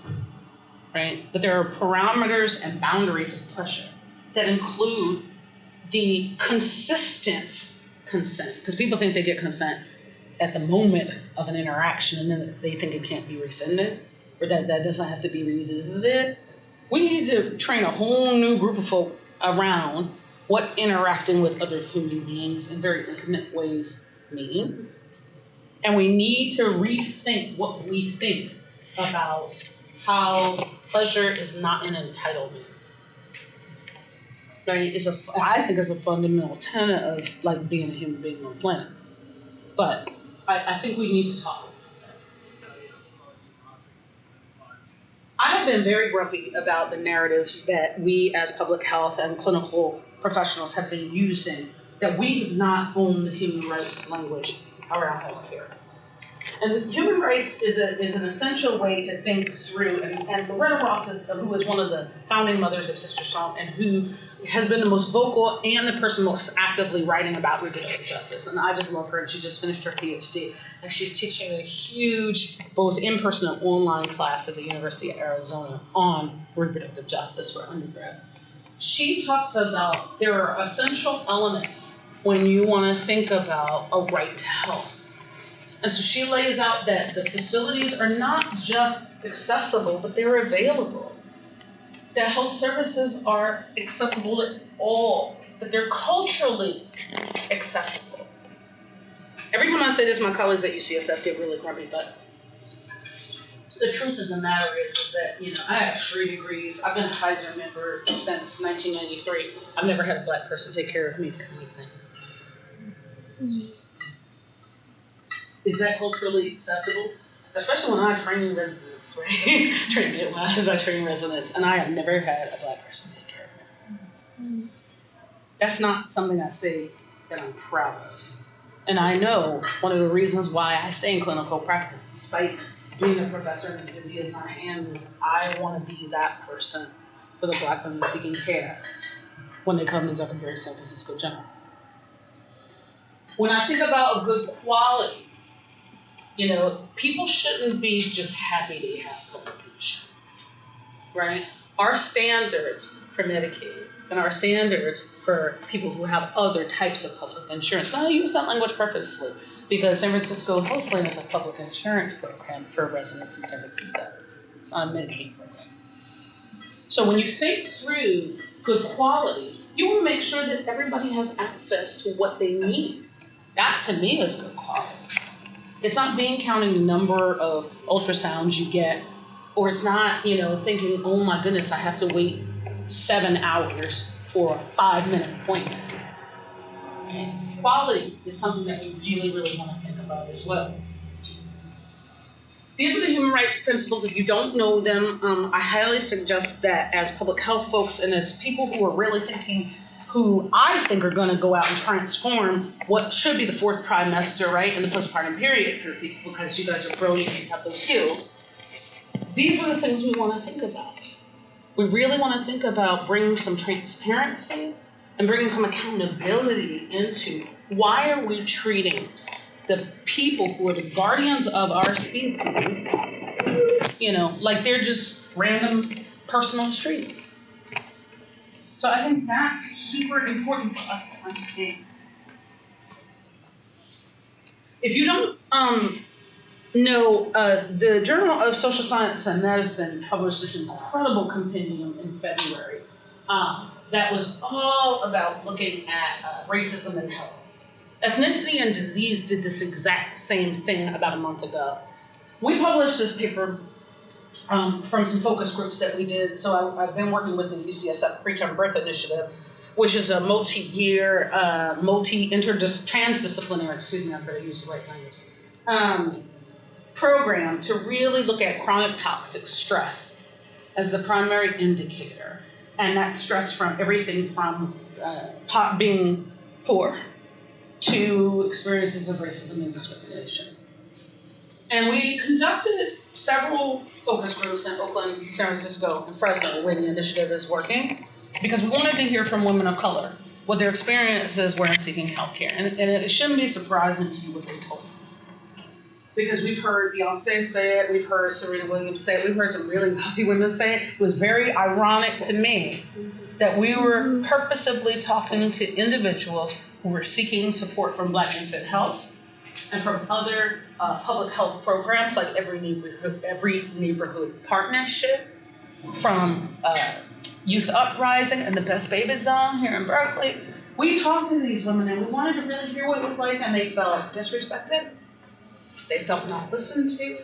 right? But there are parameters and boundaries of pleasure that include the consistent consent, because people think they get consent at the moment of an interaction and then they think it can't be rescinded or that doesn't have to be revisited. We need to train a whole new group of folk around what interacting with other human beings in very intimate ways means. And we need to rethink what we think about how pleasure is not an entitlement. Right? I think it's a fundamental tenet of like being a human being on the planet. But I think we need to talk about that. I have been very grumpy about the narratives that we as public health and clinical professionals have been using, that we have not owned the human rights language around healthcare. And human rights is an essential way to think through, and Loretta Ross, who was one of the founding mothers of Sister Strong, and who has been the most vocal and the person most actively writing about reproductive justice. And I just love her, and she just finished her PhD. And she's teaching a huge, both in-person and online class at the University of Arizona on reproductive justice for undergrad. She talks about there are essential elements when you want to think about a right to health. And so she lays out that the facilities are not just accessible, but they're available. That health services are accessible to all, that they're culturally acceptable. Every time I say this, my colleagues at UCSF get really grumpy, but the truth of the matter is that, I have 3 degrees. I've been a Kaiser member since 1993. I've never had a black person take care of me for anything. Is that culturally acceptable? Especially when I train residents, right? Train midwives, I train residents, and I have never had a black person take care of me. That's not something I say that I'm proud of. And I know one of the reasons why I stay in clinical practice, despite being a professor and as busy as I am, is I want to be that person for the black women seeking care when they come to Zuckerberg San Francisco General. When I think about a good quality, people shouldn't be just happy they have public insurance, right? Our standards for Medicaid and our standards for people who have other types of public insurance. Now, I use that language purposely because San Francisco Health Plan is a public insurance program for residents in San Francisco. It's not a Medicaid program. So when you think through good quality, you want to make sure that everybody has access to what they need. That, to me, is good quality. It's not being counting the number of ultrasounds you get, or it's not, thinking, oh my goodness, I have to wait 7 hours for a 5-minute appointment. Okay. Quality is something that we really, really want to think about as well. These are the human rights principles. If you don't know them, I highly suggest that as public health folks and as people who are really thinking who I think are going to go out and transform what should be the fourth trimester, right, in the postpartum period for people, because you guys are brilliant and have those skills. These are the things we want to think about. We really want to think about bringing some transparency and bringing some accountability into why are we treating the people who are the guardians of our species, like they're just random person on the street. So I think that's super important for us to understand. If you don't know, the Journal of Social Science and Medicine published this incredible compendium in February that was all about looking at racism and health. Ethnicity and Disease did this exact same thing about a month ago. We published this paper from some focus groups that we did. So I've been working with the UCSF Preterm Birth Initiative, which is a multi-year, transdisciplinary, I'm going to use the right language, program to really look at chronic toxic stress as the primary indicator. And that's stress from everything from being poor to experiences of racism and discrimination. And we conducted several focus groups in Oakland, San Francisco, and Fresno where the initiative is working, because we wanted to hear from women of color what their experiences were in seeking health care. And it shouldn't be surprising to you what they told us. Because we've heard Beyonce say it, we've heard Serena Williams say it, we've heard some really wealthy women say it. It was very ironic to me that we were purposefully talking to individuals who were seeking support from Black Infant Health and from other public health programs like Every Neighborhood Partnership, from Youth Uprising and the Best Baby Zone here in Berkeley. We talked to these women and we wanted to really hear what it was like, and they felt disrespected. They felt not listened to.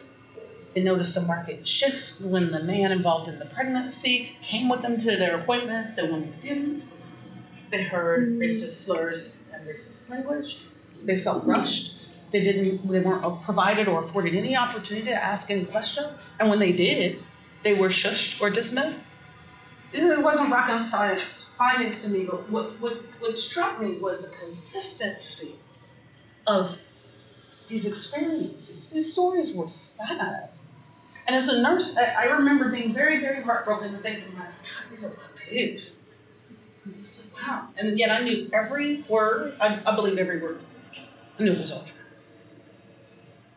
They noticed a market shift when the man involved in the pregnancy came with them to their appointments, that when they didn't. They heard racist slurs and racist language. They felt rushed. They weren't provided or afforded any opportunity to ask any questions. And when they did, they were shushed or dismissed. It wasn't rocket science findings to me, but what struck me was the consistency of these experiences. These stories were sad. And as a nurse, I remember being very, very heartbroken and thinking to myself, God, these are my pigs. And I was like, wow. And yet I knew every word. I believed every word. I knew it was all true.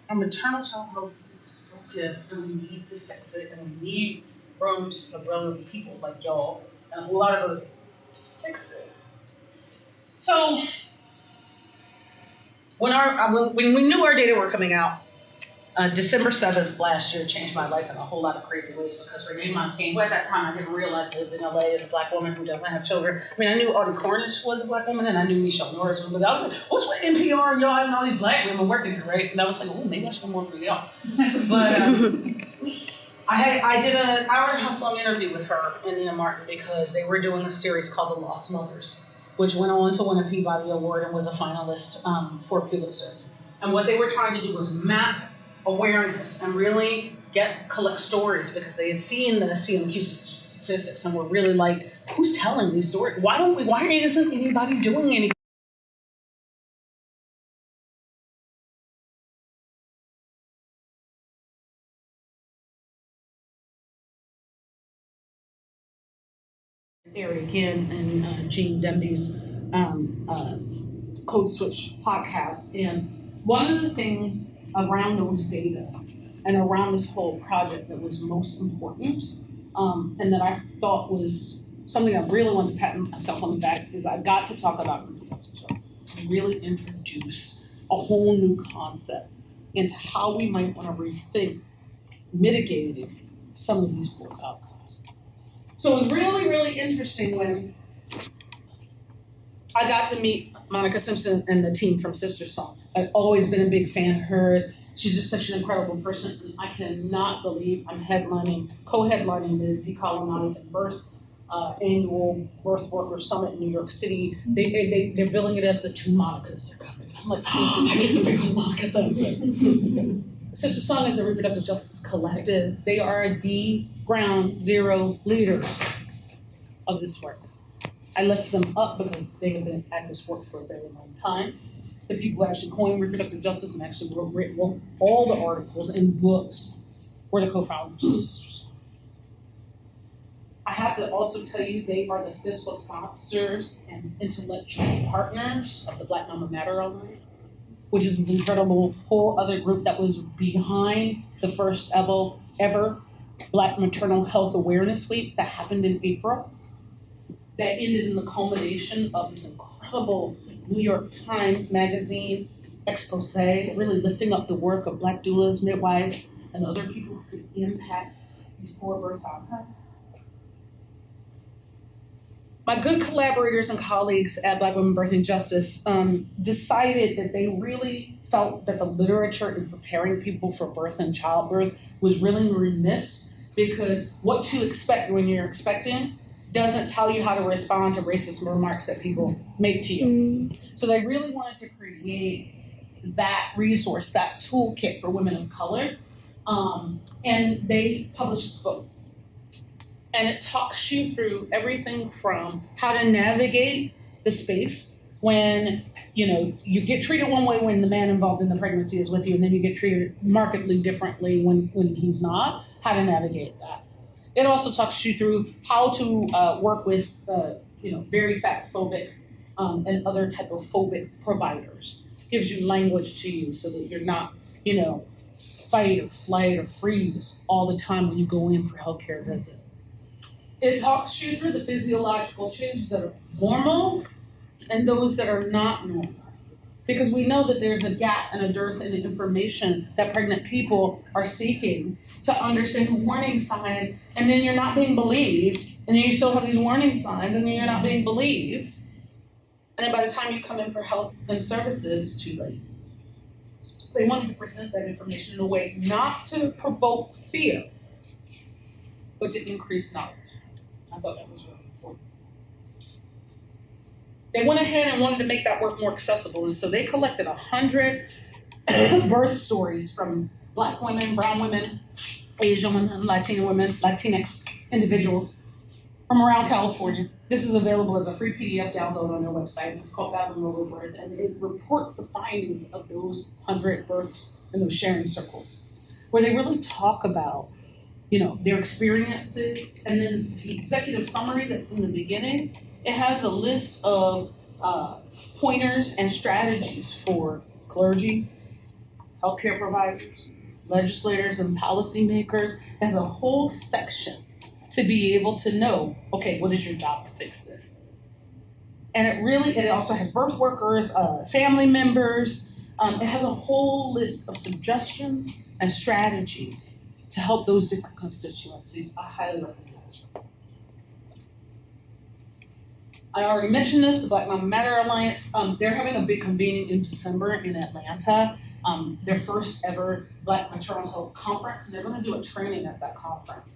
Our maternal child health is broken, and we need to fix it, and we need rooms for brilliant people like y'all, and a whole lot of other people to fix it. So, when we knew our data were coming out, December 7th last year changed my life in a whole lot of crazy ways, because Renee Montaigne, who at that time I didn't realize lived in LA as a Black woman who doesn't have children. I mean, I knew Audie Cornish was a Black woman, and I knew Michelle Norris was, but I was like, what's with NPR and y'all having all these Black women working here, right? And I was like, oh, maybe I should more for y'all. But I did an hour and a half long interview with her and Nina Martin, because they were doing a series called The Lost Mothers, which went on to win a Peabody Award and was a finalist for Pulitzer. And what they were trying to do was map awareness and really collect stories, because they had seen the CMQ statistics and were really like, who's telling these stories? Why isn't anybody doing anything? Area again in Gene Demby's Code Switch podcast, and one of the things around those data and around this whole project that was most important, and that I thought was something I really wanted to pat myself on the back, is I got to talk about reproductive justice and really introduce a whole new concept into how we might want to rethink mitigating some of these poor outcomes. So it was really, really interesting when I got to meet Monica Simpson and the team from Sister Song. I've always been a big fan of hers. She's just such an incredible person. And I cannot believe I'm co-headlining the Decolonizing Birth annual Birth Worker Summit in New York City. They're billing it as the two Monicas are coming. I'm like, oh, I get to bring Monica then. Sister Song is a reproductive justice collective. They are the ground zero leaders of this work. I lift them up because they have been at this work for a very long time. The people who actually coined reproductive justice and actually wrote all the articles and books were the co-founders of Sisters. I have to also tell you they are the fiscal sponsors and intellectual partners of the Black Mama Matter Alliance, which is an incredible whole other group that was behind the first ever Black Maternal Health Awareness Week that happened in April, that ended in the culmination of this incredible New York Times Magazine expose, really lifting up the work of Black doulas, midwives, and other people who could impact these poor birth outcomes. My good collaborators and colleagues at Black Women Birthing Justice decided that they really felt that the literature in preparing people for birth and childbirth was really remiss, because what to expect when you're expecting doesn't tell you how to respond to racist remarks that people make to you. So they really wanted to create that resource, that toolkit for women of color, and they published this book. And it talks you through everything from how to navigate the space when, you get treated one way when the man involved in the pregnancy is with you, and then you get treated markedly differently when he's not, how to navigate that. It also talks you through how to work with, very fat-phobic and other type of phobic providers. Gives you language to use so that you're not, fight or flight or freeze all the time when you go in for healthcare visits. It talks you through the physiological changes that are normal and those that are not normal. Because we know that there's a gap and a dearth in the information that pregnant people are seeking to understand warning signs, and then you're not being believed, and then you still have these warning signs, and then you're not being believed. And then by the time you come in for help and services, it's too late. They wanted to present that information in a way not to provoke fear, but to increase knowledge. I thought that was really important. They went ahead and wanted to make that work more accessible, and so they collected 100 birth stories from Black women, brown women, Asian women, Latina women, Latinx individuals from around California. This is available as a free PDF download on their website. It's called Fathom Over Birth, and it reports the findings of those 100 births and those sharing circles, where they really talk about their experiences, and then the executive summary that's in the beginning, it has a list of pointers and strategies for clergy, healthcare providers, legislators, and policymakers. It has a whole section to be able to know, okay, what is your job to fix this? And it also has birth workers, family members. It has a whole list of suggestions and strategies to help those different constituencies. I highly recommend this one. I already mentioned this, the Black Mama Matter Alliance. They're having a big convening in December in Atlanta, their first ever Black Maternal Health Conference. They're going to do a training at that conference.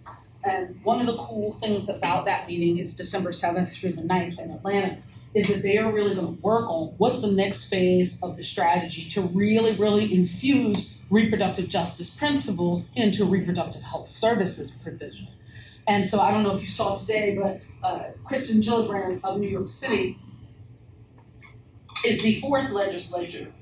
And one of the cool things about that meeting, it's December 7th through the 9th in Atlanta, is that they are really going to work on what's the next phase of the strategy to really, really infuse reproductive justice principles into reproductive health services provision. And so I don't know if you saw today, but Kristen Gillibrand of New York City is the fourth legislator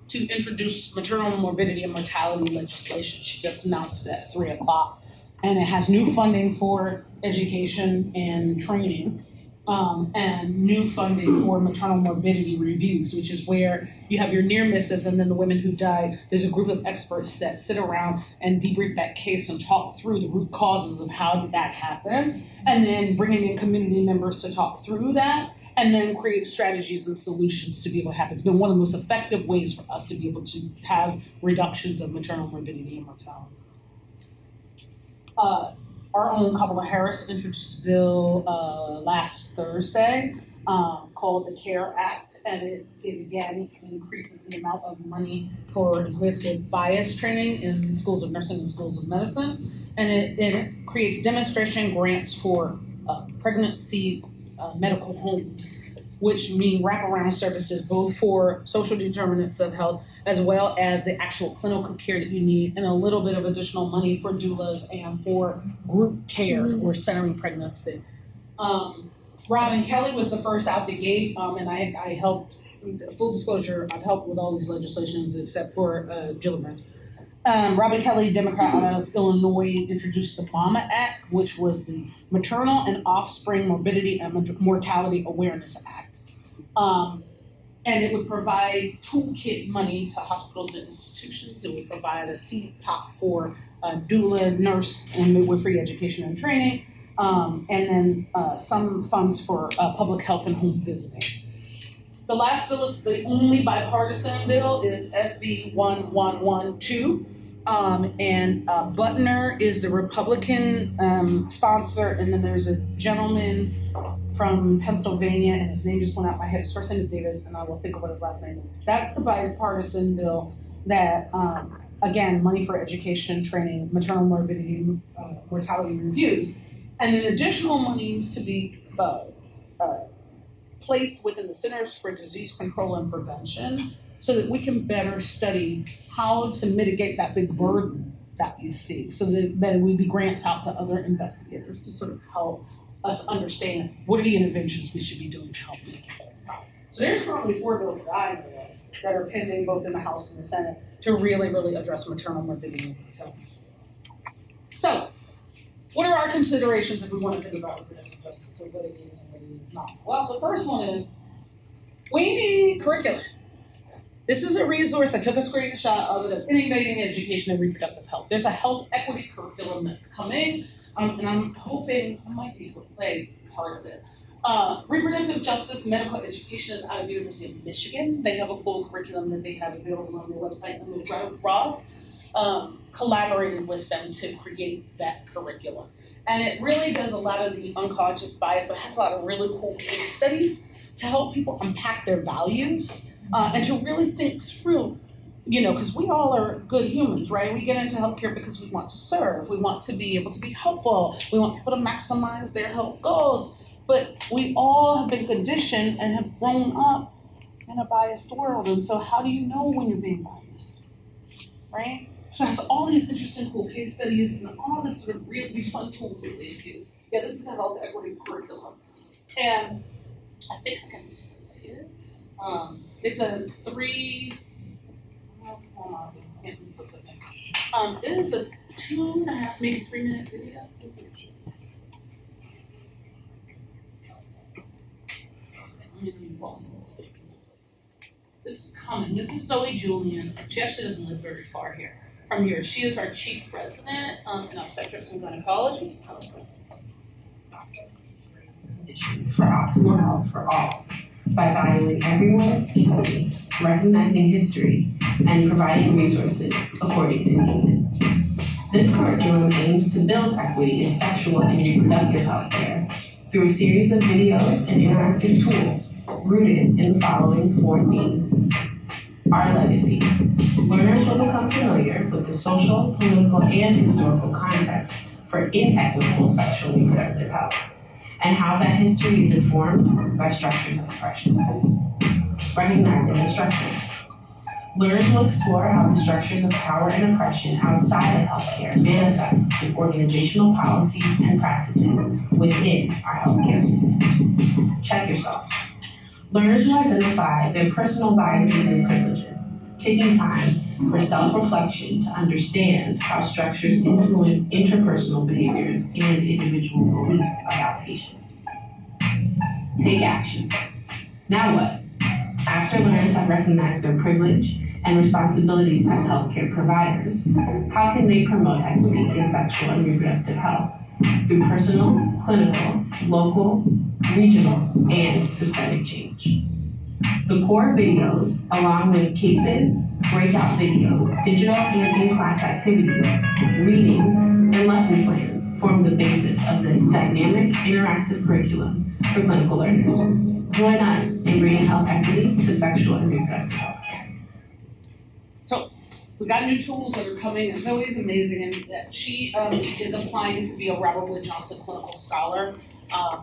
to introduce maternal morbidity and mortality legislation. She just announced it at 3 o'clock. And it has new funding for education and training, and new funding for maternal morbidity reviews, which is where you have your near misses and then the women who died. There's a group of experts that sit around and debrief that case and talk through the root causes of how did that happen, and then bringing in community members to talk through that, and then create strategies and solutions to be able to have. It's been one of the most effective ways for us to be able to have reductions of maternal morbidity and mortality. Our own Kamala Harris introduced a bill last Thursday called the CARE Act, and it again increases the amount of money for implicit bias training in schools of nursing and schools of medicine, and it creates demonstration grants for pregnancy medical homes, which mean wraparound services both for social determinants of health as well as the actual clinical care that you need, and a little bit of additional money for doulas and for group care or centering pregnancy. Robin Kelly was the first out the gate, and I helped, full disclosure, I've helped with all these legislations except for Gillibrand. Robin Kelly, Democrat out of Illinois, introduced the MAMA Act, which was the Maternal and Offspring Morbidity and Mortality Awareness Act. And it would provide toolkit money to hospitals and institutions. It would provide a seed pot for doula, nurse, and midwifery education and training, and then some funds for public health and home visiting. The last bill is the only bipartisan bill is SB 1112. And Butner is the Republican sponsor, and then there's a gentleman from Pennsylvania, and his name just went out my head. His first name is David, and I will think of what his last name is. That's the bipartisan bill that, again, money for education, training, maternal morbidity, mortality reviews, and then additional monies to be placed within the Centers for Disease Control and Prevention, so that we can better study how to mitigate that big burden that you see, so that there will be grants out to other investigators to sort of help us understand what are the interventions we should be doing to help mitigate those problems. So there's currently 4 bills that I know of that are pending both in the House and the Senate to really, really address maternal morbidity and mortality. So, what are our considerations if we want to think about reproductive justice, or what it is and what it is not? Well, the first one is we need curriculum. This is a resource. I took a screenshot of it of Innovating Education and Reproductive Health. There's a health equity curriculum that's coming, and I'm hoping I might be able to play part of it. Reproductive justice medical education is out of the University of Michigan. They have a full curriculum that they have available on their website, and Roth collaborated with them to create that curriculum. And it really does a lot of the unconscious bias, but has a lot of really cool case studies to help people unpack their values. And to really think through, because we all are good humans, right? We get into healthcare because we want to serve. We want to be able to be helpful. We want people to maximize their health goals. But we all have been conditioned and have grown up in a biased world. And so how do you know when you're being biased, right? So it's all these interesting, cool case studies and all this sort of really fun tools that they use. Yeah, this is the health equity curriculum. And I think I can say it. It's a 3, hold on, I can't do something. It is a 2.5, maybe 3 minute video. This is coming. This is Zoe Julian. She actually doesn't live very far from here. She is our chief resident in obstetrics and gynecology. Conditions for optimal health for all, by valuing everyone equally, recognizing history, and providing resources according to need. This curriculum aims to build equity in sexual and reproductive health care through a series of videos and interactive tools rooted in the following 4 themes. Our legacy. Learners will become familiar with the social, political, and historical context for inequitable sexual and reproductive health, and how that history is informed by structures of oppression. Recognizing the structures. Learners will explore how the structures of power and oppression outside of healthcare manifest in organizational policies and practices within our healthcare systems. Check yourself. Learners will identify their personal biases and privileges, taking time for self-reflection to understand how structures influence interpersonal behaviors and individual beliefs about patients. Take action. Now what? After learners have recognized their privilege and responsibilities as healthcare providers, how can they promote equity in sexual and reproductive health through personal, clinical, local, regional, and systemic change? The core videos, along with cases, breakout videos, digital and in-class activities, readings, and lesson plans form the basis of this dynamic, interactive curriculum for clinical learners. Join us in bringing health equity to sexual and reproductive health care. So, we got new tools that are coming, and Zoe's amazing, and that she is applying to be a Robert Wood Johnson Clinical Scholar,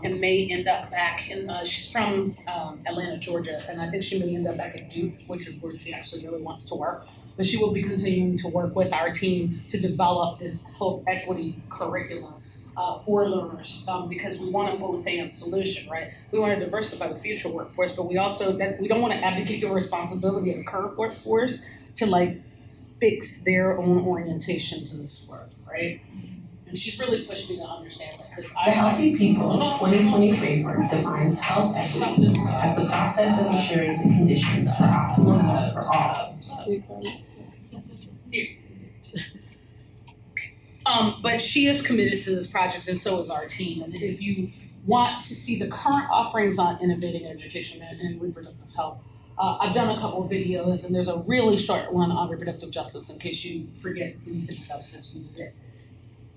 and may end up back in, she's from Atlanta, Georgia, and I think she may end up back at Duke, which is where she actually really wants to work. But she will be continuing to work with our team to develop this health equity curriculum. for learners, because we want a full hand solution, right? We want to diversify the future workforce, but we also we don't want to abdicate the responsibility of the current workforce to like fix their own orientation to this work, right? And she's really pushed me to understand that because The Healthy People 2020 framework defines health equity as the process of ensuring the conditions for optimal health for all. But she is committed to this project, and so is our team. And if you want to see the current offerings on innovating education and reproductive health, I've done a couple of videos, and there's a really short one on reproductive justice in case you forget anything that I was sent to you today.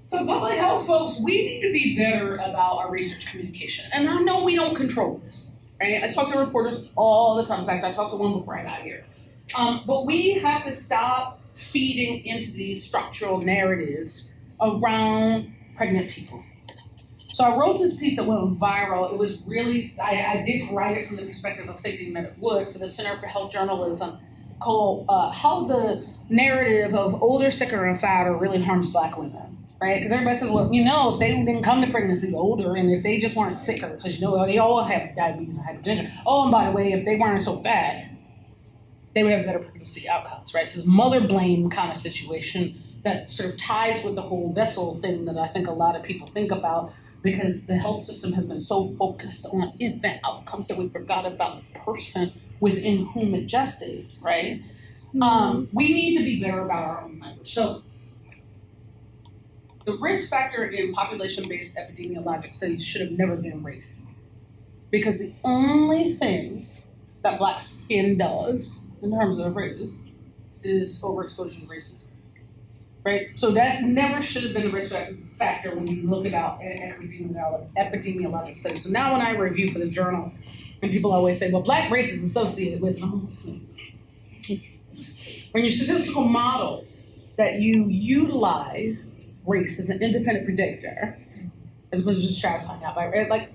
So public health folks, we need to be better about our research communication. And I know we don't control this, right? I talk to reporters all the time. In fact, I talked to one before I got here. But we have to stop feeding into these structural narratives around pregnant people. So I wrote this piece that went viral. It was really, I did write it from the perspective of thinking that it would for the Center for Health Journalism, called How the Narrative of Older, Sicker, and Fatter Really Harms Black Women. Right? Because everybody says, well, you know, if they didn't come to pregnancy older and if they just weren't sicker, because, you know, they all have diabetes and hypertension. Oh, and by the way, if they weren't so fat, they would have better pregnancy outcomes, right? So this mother blame kind of situation that sort of ties with the whole vessel thing that I think a lot of people think about because the health system has been so focused on infant outcomes that we forgot about the person within whom it gestates, right? We need to be better about our own language. So the risk factor in population-based epidemiologic studies should have never been race. Because the only thing that black skin does in terms of race is overexposure to racism. Right? So that never should have been a risk factor when you look at epidemiologic studies. So now when I review for the journals, and people always say, well, black race is associated with when your statistical models that you utilize race as an independent predictor, as opposed to just trying to find out by like,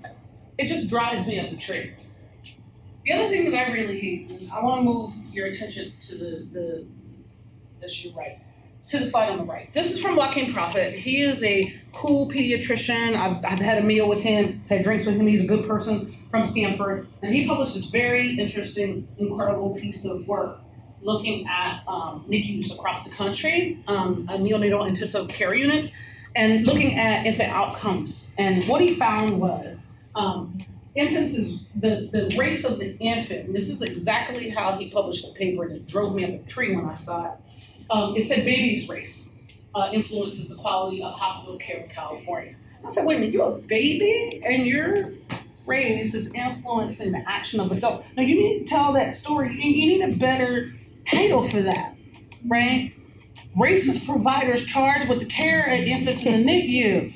it just drives me up the tree. The other thing that I really hate, and I want to move your attention to the issue right, to the slide on the right. This is from Joaquin Prophet. He is a cool pediatrician. I've had a meal with him, had drinks with him. He's a good person from Stanford, and he published this very interesting, incredible piece of work looking at NICUs across the country, neonatal intensive care units, and looking at infant outcomes. And what he found was infants is the race of the infant, and this is exactly how he published the paper, and it drove me up a tree when I saw it. It said baby's race influences the quality of hospital care in California. I said, wait a minute, you're a baby and your race is influencing the action of adults. Now you need to tell that story. You need a better title for that, right? Racist providers charged with the care of infants in the NICU.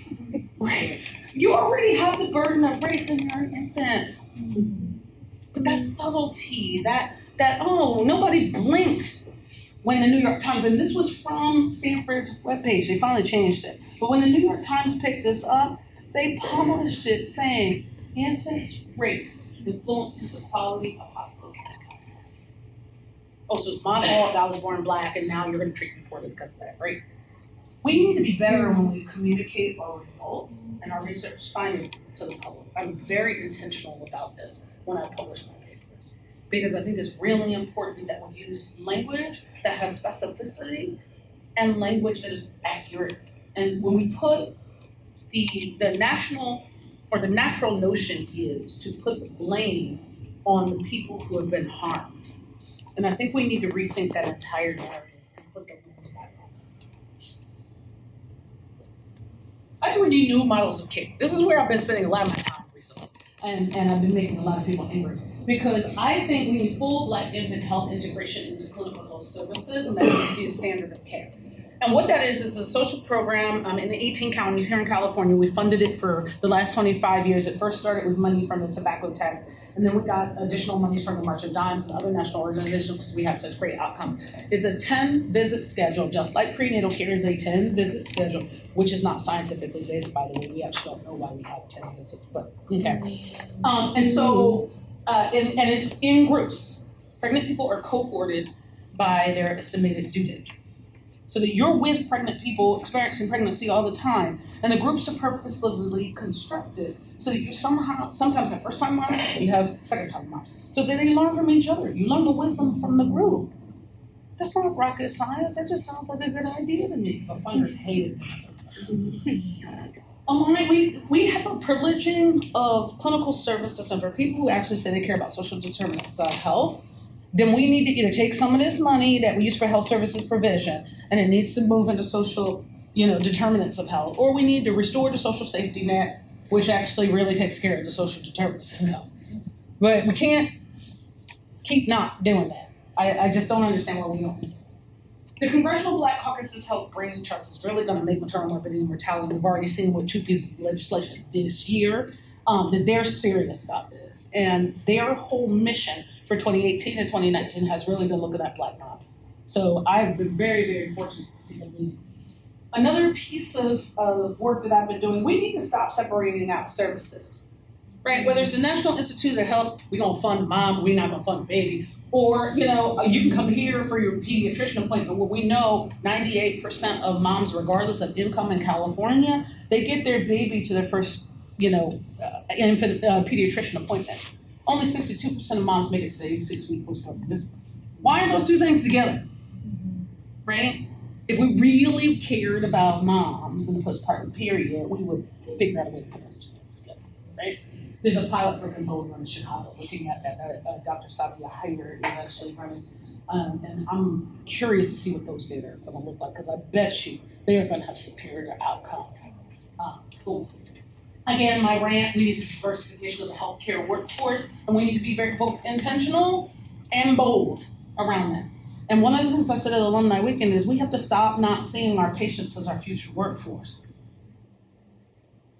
Right? You already have the burden of race in your infants. But that subtlety, that nobody blinked when the New York Times, and this was from Stanford's webpage, they finally changed it. But when the New York Times picked this up, they published it saying, infants' race influences the quality of hospital care. Oh, so it's my fault that I was born black and now you're going to treat me poorly because of that, right? We need to be better when we communicate our results and our research findings to the public. I'm very intentional about this when I publish my papers because I think it's really important that we use language that has specificity and language that is accurate. And when we put the national or the natural notion is to put the blame on the people who have been harmed. And I think we need to rethink that entire narrative and put the lens back on. I think we need new models of care. This is where I've been spending a lot of my time recently. And I've been making a lot of people angry. Because I think we need full black infant health integration into clinical health services, and that needs to be a standard of care. And what that is a social program in the 18 counties here in California. We funded it for the last 25 years. It first started with money from the tobacco tax. And then we got additional monies from the March of Dimes and other national organizations because we have such great outcomes. It's a 10-visit schedule, just like prenatal care is a 10-visit schedule, which is not scientifically based, by the way. We actually don't know why we have 10 visits, but okay. And so, and it's in groups. Pregnant people are cohorted by their estimated due date. so that you're with pregnant people experiencing pregnancy all the time, and the groups are purposefully constructed so that you sometimes have first-time moms, you have second-time moms, so that they learn from each other. You learn the wisdom from the group. That's not rocket science. That just sounds like a good idea to me. But funders hate it. We have a privileging of clinical services, and for people who actually say they care about social determinants of health, then we need to either take some of this money that we use for health services provision, and it needs to move into social, determinants of health, or we need to restore the social safety net, which actually really takes care of the social determinants of health. But we can't keep not doing that. I just don't understand why we don't. The Congressional Black Caucus's health branding charts is really going to make maternal morbidity and mortality. We've already seen with 2 pieces of legislation this year that they're serious about this. And their whole mission for 2018 and 2019 has really been looking at Black moms. So I've been very, very fortunate to see them lead. Another piece of work that I've been doing, we need to stop separating out services. Right? Whether it's the National Institute of Health, we're going to fund mom, we're not going to fund baby. Or, you can come here for your pediatrician appointment, where we know 98% of moms, regardless of income in California, they get their baby to their first, infant pediatrician appointment. Only 62% of moms make it to the 86-week postpartum visit. Why are those two things together? Right? If we really cared about moms in the postpartum period, we would figure out a way to put those two things together. Right? There's a pilot program going on in Chicago looking at that. Dr. Sadia Hyder is actually running. And I'm curious to see what those data are going to look like, because I bet you they are going to have superior outcomes. Again, my rant, we need the diversification of the healthcare workforce, and we need to be very both intentional and bold around that. And one of the things I said at Alumni Weekend is we have to stop not seeing our patients as our future workforce.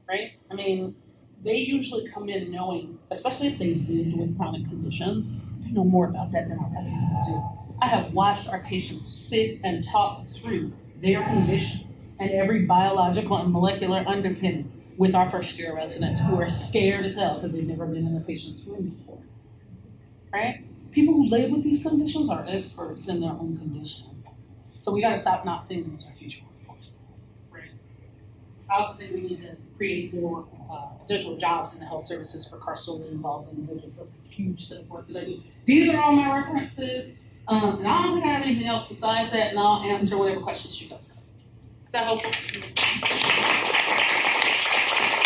Right? I mean, they usually come in knowing, especially if they've lived with chronic conditions, they know more about that than our residents do. I have watched our patients sit and talk through their condition and every biological and molecular underpinning with our first-year residents who are scared as hell because they've never been in a patient's room before. Right? People who live with these conditions are experts in their own condition. So we got to stop not seeing them as our future workforce. Right? I also think we need to create more potential jobs in the health services for carcerally involved individuals. That's a huge set of work that I do. These are all my references. And I don't think I have anything else besides that, and I'll answer whatever questions she does. Is that helpful?